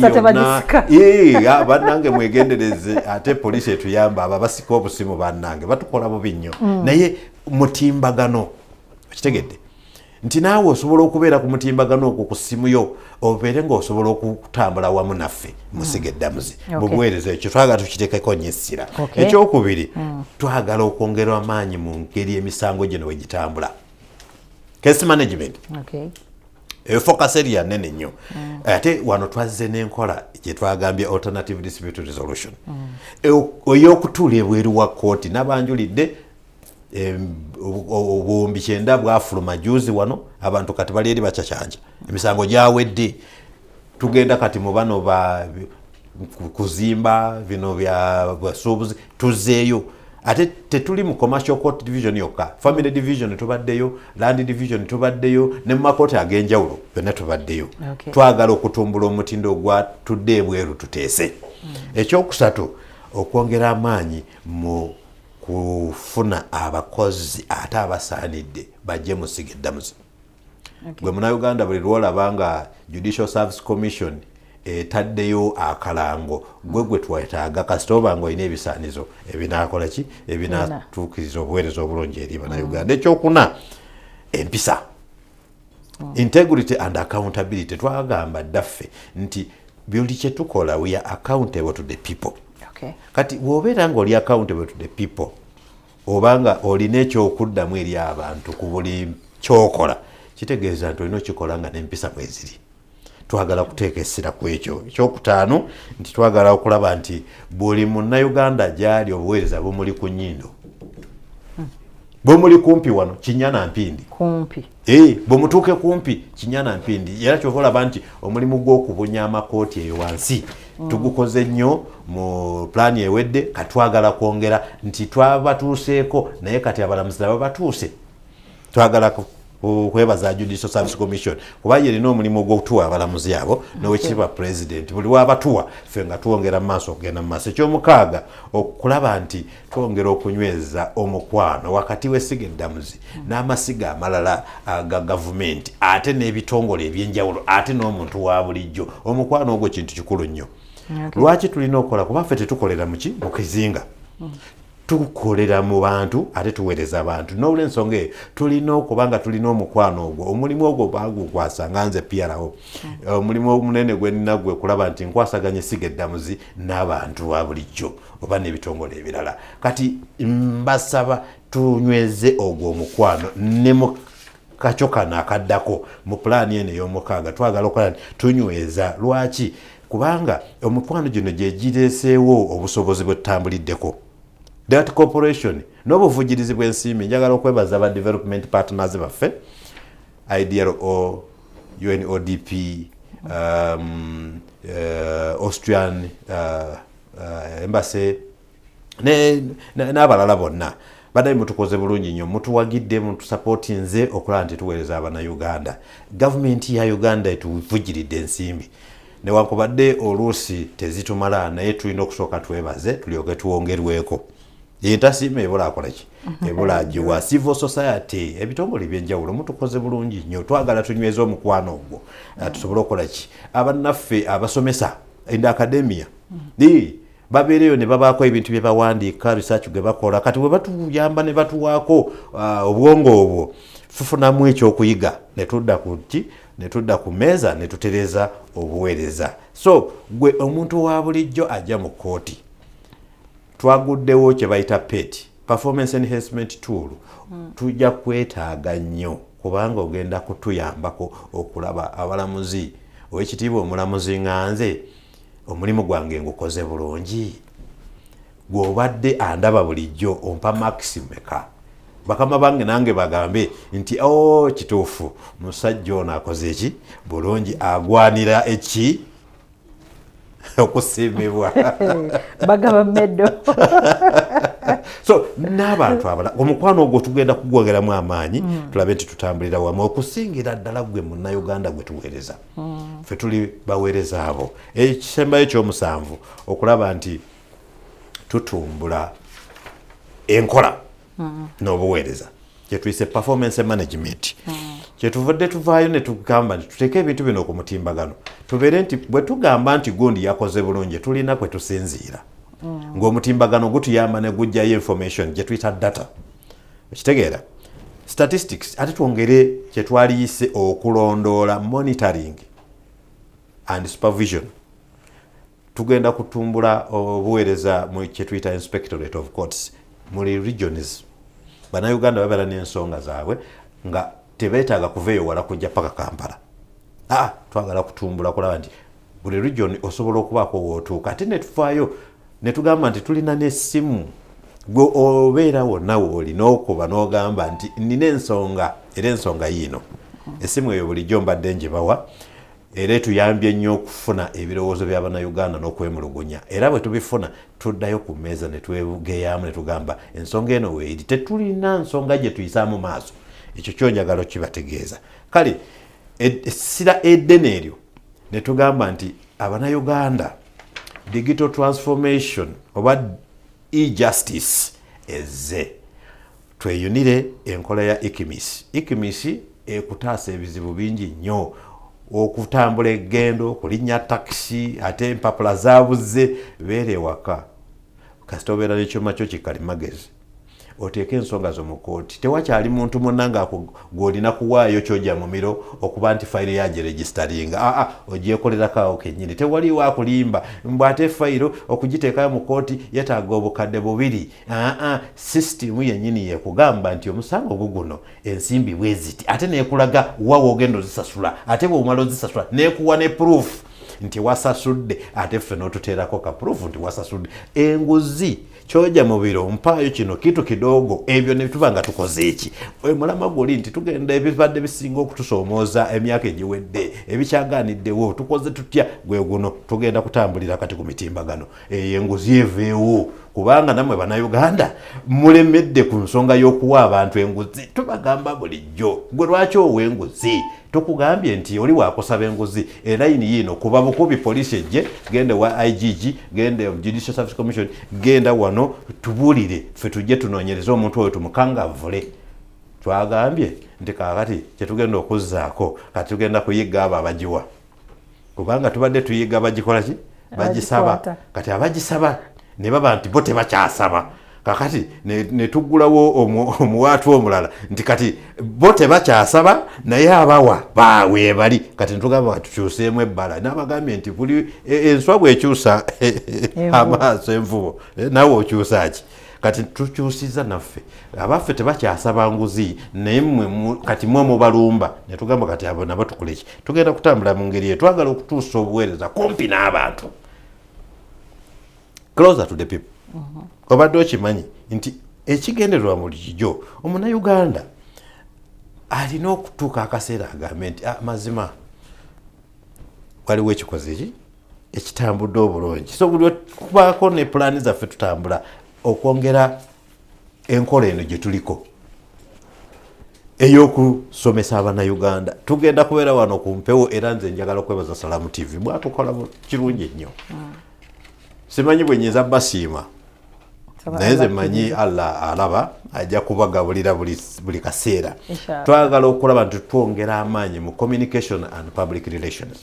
yonna bannange mwegendereze ate poliisi etuyamba abo abasika obusimu bannange batukola bubi nnyo naye mutimbagano kitegedde nti naawe osobola okubeera ku mutimbagano okwo ku ssimu yo obeere ng'osobola okutambula wamu naffe musiga eddamuzi mu buweereza ekyo twagala tukiteekeko nnyo essira ekyokubiri twagala okwongera amaanyi mu ngeri emisango gino wegitambula case management focus area nene nnyo ate wano twazze n'enkola gye twagambye alternative dispute resolution ey'okutuula ebweru wa kooti n'abanjulidde obuwumbi 9 bwafuluma juzi wano abantu kati bali eri bacacyanja emisango gyawedde tugenda kati mu bano kuzimba bino bya basuubuzi tuzzeeyo ate tetuli mu commercial court division yokka family division tubaddeyo land division tubaddeyo ne mu makooti ag'enjawulo byonna tubaddeyo twagala okutumbula omutindo gwa tudde ebweru tuteese ekyokusatu okwongera amaanyi mu kufuna abakozi ate abasaanidde bajje musiga eddamuzi gwe Munnayuganda buli lwolaba nga Judicial Service Commission etaddeyo akalango gwe twetaaga kasita oba ng'olina ebisaanizo ebinaakola ki ebinatuukiriza obuweereza obulungi eri Bannayuganda. Ekyokuna empisa, integrity and accountability. Twagamba ddaffe nti buli kye tukola we are accountable to the people. Kati bw'obeera ng'oli accountable to the people obanga olina ekyokuddamu eri abantu ku buli kyokola, kitegeeza nti olina okikola nga n'empisa mweziri. Twagala kuteeka essira ku ekyo. Ekyokutaano nti twagala okulaba nti buli Munnayuganda gy'ali obuweereza bumuli ku nnyindo, bumuli kumpi wano Kinyana Mpindi bumutuuke kumpi Kinyana Mpindi. Era kyova olaba nti omulimu gw'okubunya amakooti eyo wansi tugukoze nnyo mu pulaani ewedde, katwagala kwongera nti twabatuuseeko naye kati abalamuzi nabo batuuse. Twagala kwebaza Judicial Service Commission kuba yerina omulimu gw'okutuwa abalamuzi abo n'Oweekitiibwa President buli wabatuwa ffe nga tuwongera mu maaso okugenda mu maaso. Ekyomukaaga okulaba nti twongera okunyweza omukwano wakati w'essiga Eddamuzi n'amasiga amalala aga gavumenti ate n'ebitongole ebyenjawulo ate n'omuntu wa bulijjo. Omukwano ogwo kintu kikulu nnyo. Lwaki tulina okukola? Kuba ffe tetukolera mu kizinga, tukolera mu bantu ate tuweereza abantu. N'olw'ensonga eyo tulina okuba nga tulina omukwano ogwo. Omulimu ogwo bagukwasanga nze PRO. Omulimu omunene gwe nina gwe kulaba nti nkwasaganya essiga Eddamuzi n'abantu ba bulijjo oba n'ebitongole ebirala. Kati mbasaba tunyweze ogwo omukwano ne mu kakyo kano akaddako mu pulaani eno ey'omukaaga twagala okukola nti tunyweza. Lwaki? Kubanga omukwano gino gye gireeseewo obusobozi bwe tutambuliddeko. That corporation n'obuvujirizi bw'ensimbi njagala okwebaza ba development partners baffe IDRO, UNODP, Austrian Embassy n'abalala bonna baddayo mutukoze bulungi nnyo, mutuwagidde mutusapootinze okulaba nti tuweereza Abannayuganda. Gavumenti ya Uganda etuvujiridde ensimbi newankubadde oluusi tezitumala naye tulina okusooka twebaze tulyoke tuwongerweko. Entasiima ebola akola ki? Ebola agiwa civil society ebitongole ebyenjawulo mutukoze bulungi nnyo. Twagala tunyweza omukwano ogwo tusobole okukola ki? Abannaffe abasomesa in the academia babeereyo ne babaako ebintu bye bawandiika research gwe bakola. Kati bwe batuyamba ne batuwaako obwongo obwo tufunamu ekyokuyiga ne tudda ku ki? Ne tudda ku mmeeza ne tutereeza obuweereza. So gwe omuntu wa bulijjo ajja mu kkooti twaguddewo kye bayita PET, Performance Enhancement Tool. Tujja kwetaaga nnyo kubanga ogenda kutuyambako okulaba abalamuzi. Oweekitiibwa omulamuzi nganze omulimu gwange ngukoze bulungi. Gw'obadde andaba bulijjo ompa maximeka. Bakama bange nange bagambe nti kituufu musajja ono akoze eki bulungi agwanira eki okusiimibwa bagaba meddo. So n'abantu abala omukwano ogwo tugenda kugwogeramu amaanyi tulabe nti tutambulira wamu okusingira ddala gwe Munnayuganda gwe tuweereza. Ffe tuli baweereza abo. Ekisembayo ekyomusanvu okulaba nti tutumbula enkola n'obuweereza kye tuyise performance management. Kyetuvudde tuvaayo ne tugamba nti tuteeke ebintu bino ku mutimbagano tubeere nti bwe tugamba nti gundi yakoze bulungi tulina kwe tusinziira ng'omutimbagano gutuyamba ne gujjayo information gye tuyita data. Ekitegeera statistics ate twongere kye twaliyise okulondoola monitoring and supervision. Tugenda kutumbula obuweereza mu kye tuyita inspectorate of courts muri regions. Bannayuganda babeera n'ensonga zaabwe nga tebeetaaga kuveeyo wala kujja paka Kampala. Twagala kutumbula kulaba nti buli region osobola okubaako wootuuka. Ate ne tufaayo ne tugamba nti tulina n'essimu gwe obeera wonna woolina okuba n'ogamba nti nina ensonga era ensonga yiino. Essimu eyo bulijjo mbadde ngibawa era etuyambye nnyo okufuna ebirowoozo by'Abannayuganda n'okwemulugunya. Era bwe tubifuna tuddayo ku mmeeza ne twegeyamu ne tugamba ensonga eno weeri tetulina nsonga gye tuyisaamu maaso. Ekyo kyonjagala kibategeeza. Kale essira eddene eryo ne tugamba nti Abannayuganda digital transformation oba e-justice ezze. Tweyunire enkola ya IKIMIS. IKIMIS ekutaasa ebizibu bingi nnyo okutambula eggendo kulinnya takisi ate empapula zaabuze beera ewaka kasita obeera n'ekyuma kyo kikalimagezi oteeka ensonga zo mu kooti tewakyali muntu munanga gw'olina kuwaayo kyojja mu miro okuba nti fayiro yagiregisteringa ogyekolerako awo kennyini tewaliwo akulimba mbw'ate fayiro okugiteekayo mu kooti yetaaga obukadde 2 sisitimu yennyini yekugamba nti omusango guguno ensimbi bweziti ate nekulaga wa woogenda ozisasula ate bw'omala ozisasula nekuwa ne proof nti wasasudde ate ffe n'otuteerako ka proof nti wasasudde enguzi kyoja mu biro mpaayo kino kitu kidogo ebyo ne tuba nga tukoze eki mulama guli nti tugenda ebibadde bisinga okutusoomooza emyaka egiwedde ebikyagaaniddewo tukoze tutya gwe guno tugenda kutambulira kati ku mitimbagano enguzi eveewo kubanga namwe bannayuganda mulemedde ku nsonga y'okuwa abantu enguzi tubagamba bulijjo gwe lwaki owa enguzi tukugambye nti oli wakusaba enguzi elayini yiino kuba bukubi poliisi ejje gende wa IGG gende Judicial Service Commission genda wano tubuulire ffe tujje tunoonyereze omuntu oyo tumukangavule twagambye nti kaakati kyetugenda okuzzaako kati tugenda kuyiga abo abagiwa kubanga tubadde tuyiga bagikola ki bagisaba kati abagisaba ne baba nti bo tebakyasaba kakati ne tuggulawo omuwaatu omulala nti kati bo tebakyasaba naye abawa baawe bali kati netugamba tukyuseemu ebbala n'abagambye nti buli enswa bwekyusa amaaso envubo nawe okyusa ki kati tukyusiza naffe abaffe tebakyasaba nguzi naye kati mwe mubalumba netugamba kati abo nabo tukoleki tugenda kutambula mu ngeri eyo twagala okutuusa obuweereza kumpi n'abantu closer to the people obadde okimanyi nti ekigendererwa mu kijjo omunnayuganda alina okutuuka akaseera agambe nti mazima waliwo ekikoze eki ekitambudde obulungi so buli kubaako ne pulaani zaffe tutambula okwongera enkola eno gye tuliko ey'okusomesa abannayuganda tugenda kubeera wano ku mpewo era nze njagala okwebaza Salamu TV mwatukola kirungi ennyo simanyi bwe nyinza basiima naye nze manyi Allah alaba ajja kubagabulira buli kaseera twagala okulaba nti twongera amaanyi mu communication and public relations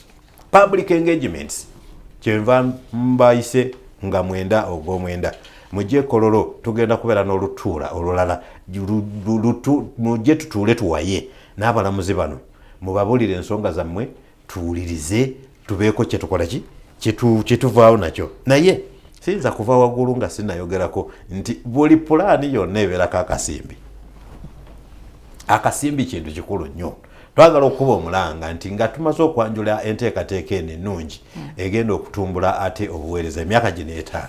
public engagements kyenva mbayise nga 9 ogw'omwenda mujje kololo tugenda kubeera n'olutuula olulala mujje tutuule tuwaye n'abalamuzi bano mubabulire ensonga zammwe tuwulirize tubeeko kyetukola ki kyetuvaawo nakyo naye siyinza kuva waggulu nga sinayogerako nti buli pulaani yonna ebeerako akasimbi kintu kikulu nnyo twagala okuba omulanga nti nga tumaze okwanjula enteekateeka eno ennungi egenda okutumbula ate obuweereza emyaka gino 5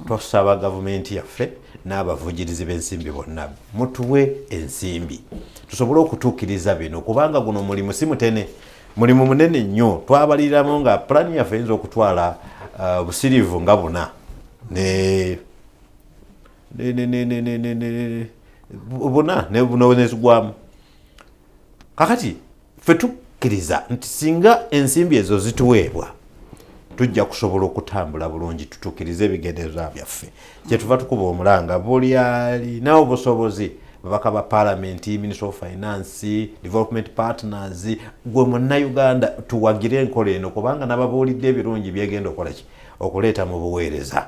twasaba gavumenti yaffe n'abavujirizi b'ensimbi bonna mutuwe ensimbi tusobole okutuukiriza bino kubanga guno mulimu si mutene mulimu munene nnyo twabaliramu nga pulaani yaffe eyinza okutwala busiriivu nga 4 buna nezigwamu kakati ffe tukkiriza nti singa ensimbi ezo zituweebwa tujja kusobola okutambula bulungi tutuukirize ebigendererwa byaffe kyetuva tukuba omulanga buli alina obusobozi babaka ba palamenti minister of finance development partners gwe munnayuganda tuwagire enkola eno kubanga nababuulidde ebirungi byegenda okolaki okuleeta mu buweereza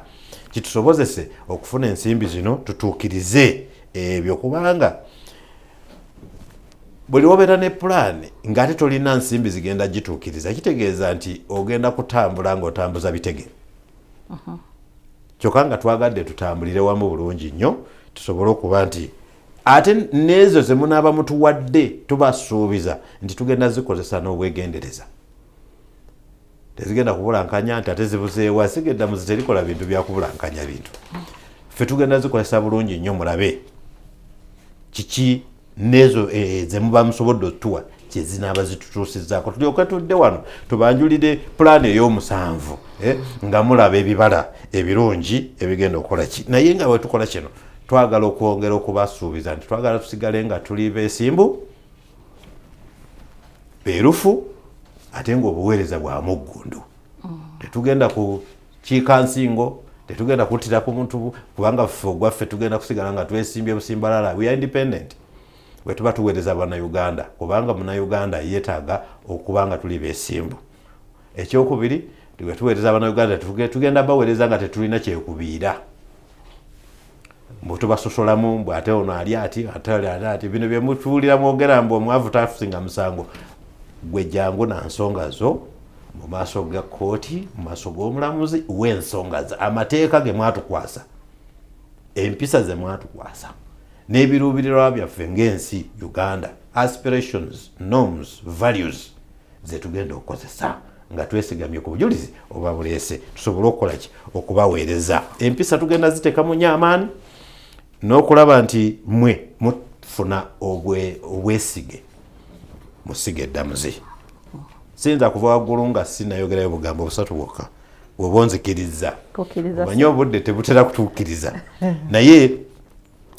kitusobozese okufuna ensimbi zino tutuukirize ebyo kubanga buli wobeera ne pulaani ng'ate tolina nsimbi zigenda gituukiriza kitegeeza nti ogenda kutambula ng'otambuza bitege kyokka nga twagadde tutambulire wamu bulungi nnyo tusobole okuba nti ate n'ezo ze munaaba mutuwadde tubasuubiza nti tugenda zikozesa n'obwegendereza tezigenda kubulankanya nti ate zibuzeewa Eddamuzi terikola bintu bya kubulankanya bintu ffe tugenda zikozesa bulungi nnyo mulabe kiki nezo ze muba musobodde otuwa kyezinaaba zitutuusizzaako tulyoka tudde wano tubanjulire pulaani ey'omusanvu nga mulaba ebibala ebirungi ebigenda okukola ki naye nga bwe tukola kino twagala okwongera okubasuubiza nti twagala tusigale nga tuli beesimbu beerufu ate ng'obuweereza bwa muggundu tetugenda kukiika nsingo tetugenda kuttira ku muntu kubanga ffe ogwaffe tugenda kusigala nga twesimbye busimbalala we are independent bwe tuba tuweereza bannayuganda kubanga munnayuganda yeetaaga okuba nga tuli beesimbu. Ekyokubiri bwe tuweereza bannayuganda tugenda baweereza nga tetulina kyekubiira. Bwe tubasosolamu mbw ate ono ali ati ati bino bye mutuwulira mwogera mbu omwavu tafusinga musango. Gwe jangu na nsonga zo mu maaso ga kkooti, mu maaso g'omulamuzi w'ensonga ze, amateeka ge mwatukwasa, empisa ze mwatukwasa, n'ebiruubirirwa byaffe ng'ensi Uganda, aspirations, norms, values ze tugenda okukozesa nga twesigamye ku bujulizi oba buleese tusobole okukola ki okubaweereza. Empisa tugenda ziteeka mu nyaamaani n'okulaba nti mmwe mufuna obwesige musige Eddamuzi. Siyinza kuva waggulu nga sinayogerayo bugambo busatu bwokka bw'oba onzikiriza. Omanyi obudde tebutera kutuukiriza. Naye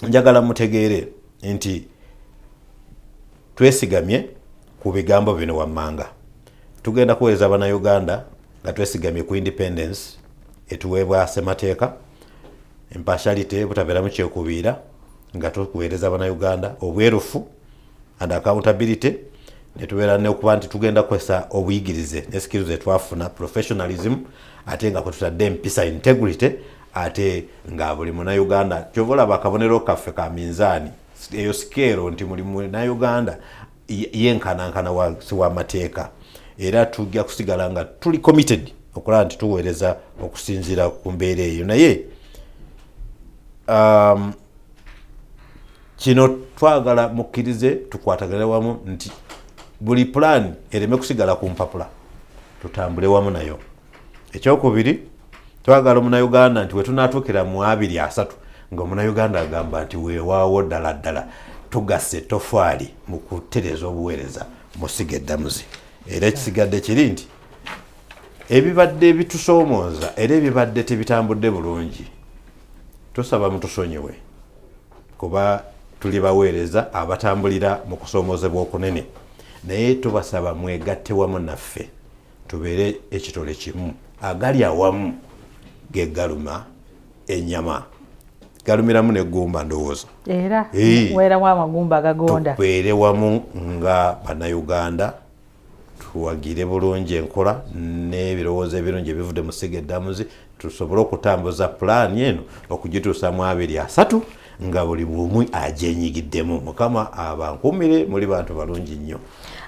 njagala mutegeere nti twesigamye ku bigambo bino wammanga. Tugenda kuweereza bannayuganda nga twesigamye ku independence etuweebwa ssemateeka, impartiality butabeeramu kyekubiira nga tukuweereza bannayuganda, obwerufu and accountability, ne tubeera n'okuba nti tugenda kukozesa obuyigirize ne skills etwafuna, professionalism, ate nga kwetutadde empisa, integrity, ate nga buli munnayuganda kyova olaba akabonero kaffe ka minzaani eyo sikeero nti buli munnayuganda yenkanankana w'amateeka, era tujja kusigala nga tuli committed okulaba nti tuweereza okusinziira ku mbeera eyo. Naye kino twagala mukkirize tukwatagane wamu nti buli plan ereme kusigala ku mpapula, tutambule wamu nayo. Ekyokubiri twagala omunnayuganda nti wetunaatuukira mu 2-3 nga omunnayuganda agamba nti weewaawo ddala ddala tugasse tofaali mu kutereeza obuweereza musige Eddamuzi. Era ekisigadde kiri nti ebibadde bitusoomooza era ebibadde tebitambudde bulungi tusaba mutusonyiwe kuba tuli baweereza abatambulira mu kusoomoozebwa okunene, naye tubasaba mwegatte wamu naffe tubeere ekitole kimu. Agali awamu ge galuma ennyama, galumiramu neggumba ndowooza, era weeramu amagumba agagonda. Tubeere wamu nga bannayuganda, tuwagire bulungi enkola n'ebirowoozo ebirungi ebivudde mu Musige Eddamuzi, tusobole okutambuza pulaani eno okugituusa mu 2-3 nga buli bumu agyenyigiddemu. Mukama abankumire, muli bantu balungi nnyo.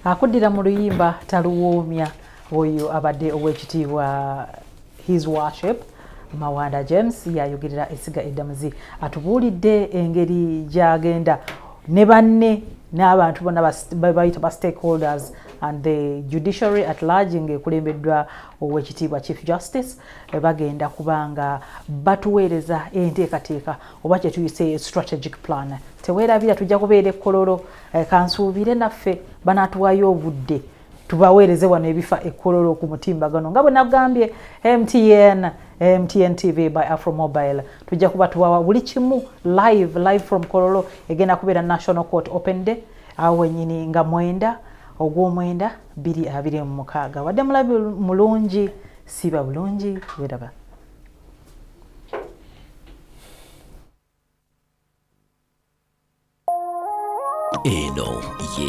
Akuddira mu luyimba taluwoomya oyo abadde ow'ekitiibwa His Worship Mawanda James yayogerera Essiga Eddamuzi, atubuulidde engeri gy'agenda ne banne n'abantu bonna bayita ba stakeholders and the judiciary at large ng'ekulembeddwa ow'ekitiibwa Chief Justice bagenda kubanga batuweereza enteekateeka oba kye tuyise strategic plan. Teweerabira tujja kubeera ekkololo, kansuubire naffe banaatuwayo obudde tubaweereze wano ebifa ekkololo ku mutimbagano nga bwe nagambye MTN TV by Afro Mobile tujja kuba tuwawa buli kimu live from Kololo. Egenda kubeera National Court Open Day awo wennyini nga 9 ogw'omwenda 2026. Wadde mulabi mulungi siba bulungi weraba. Eno ye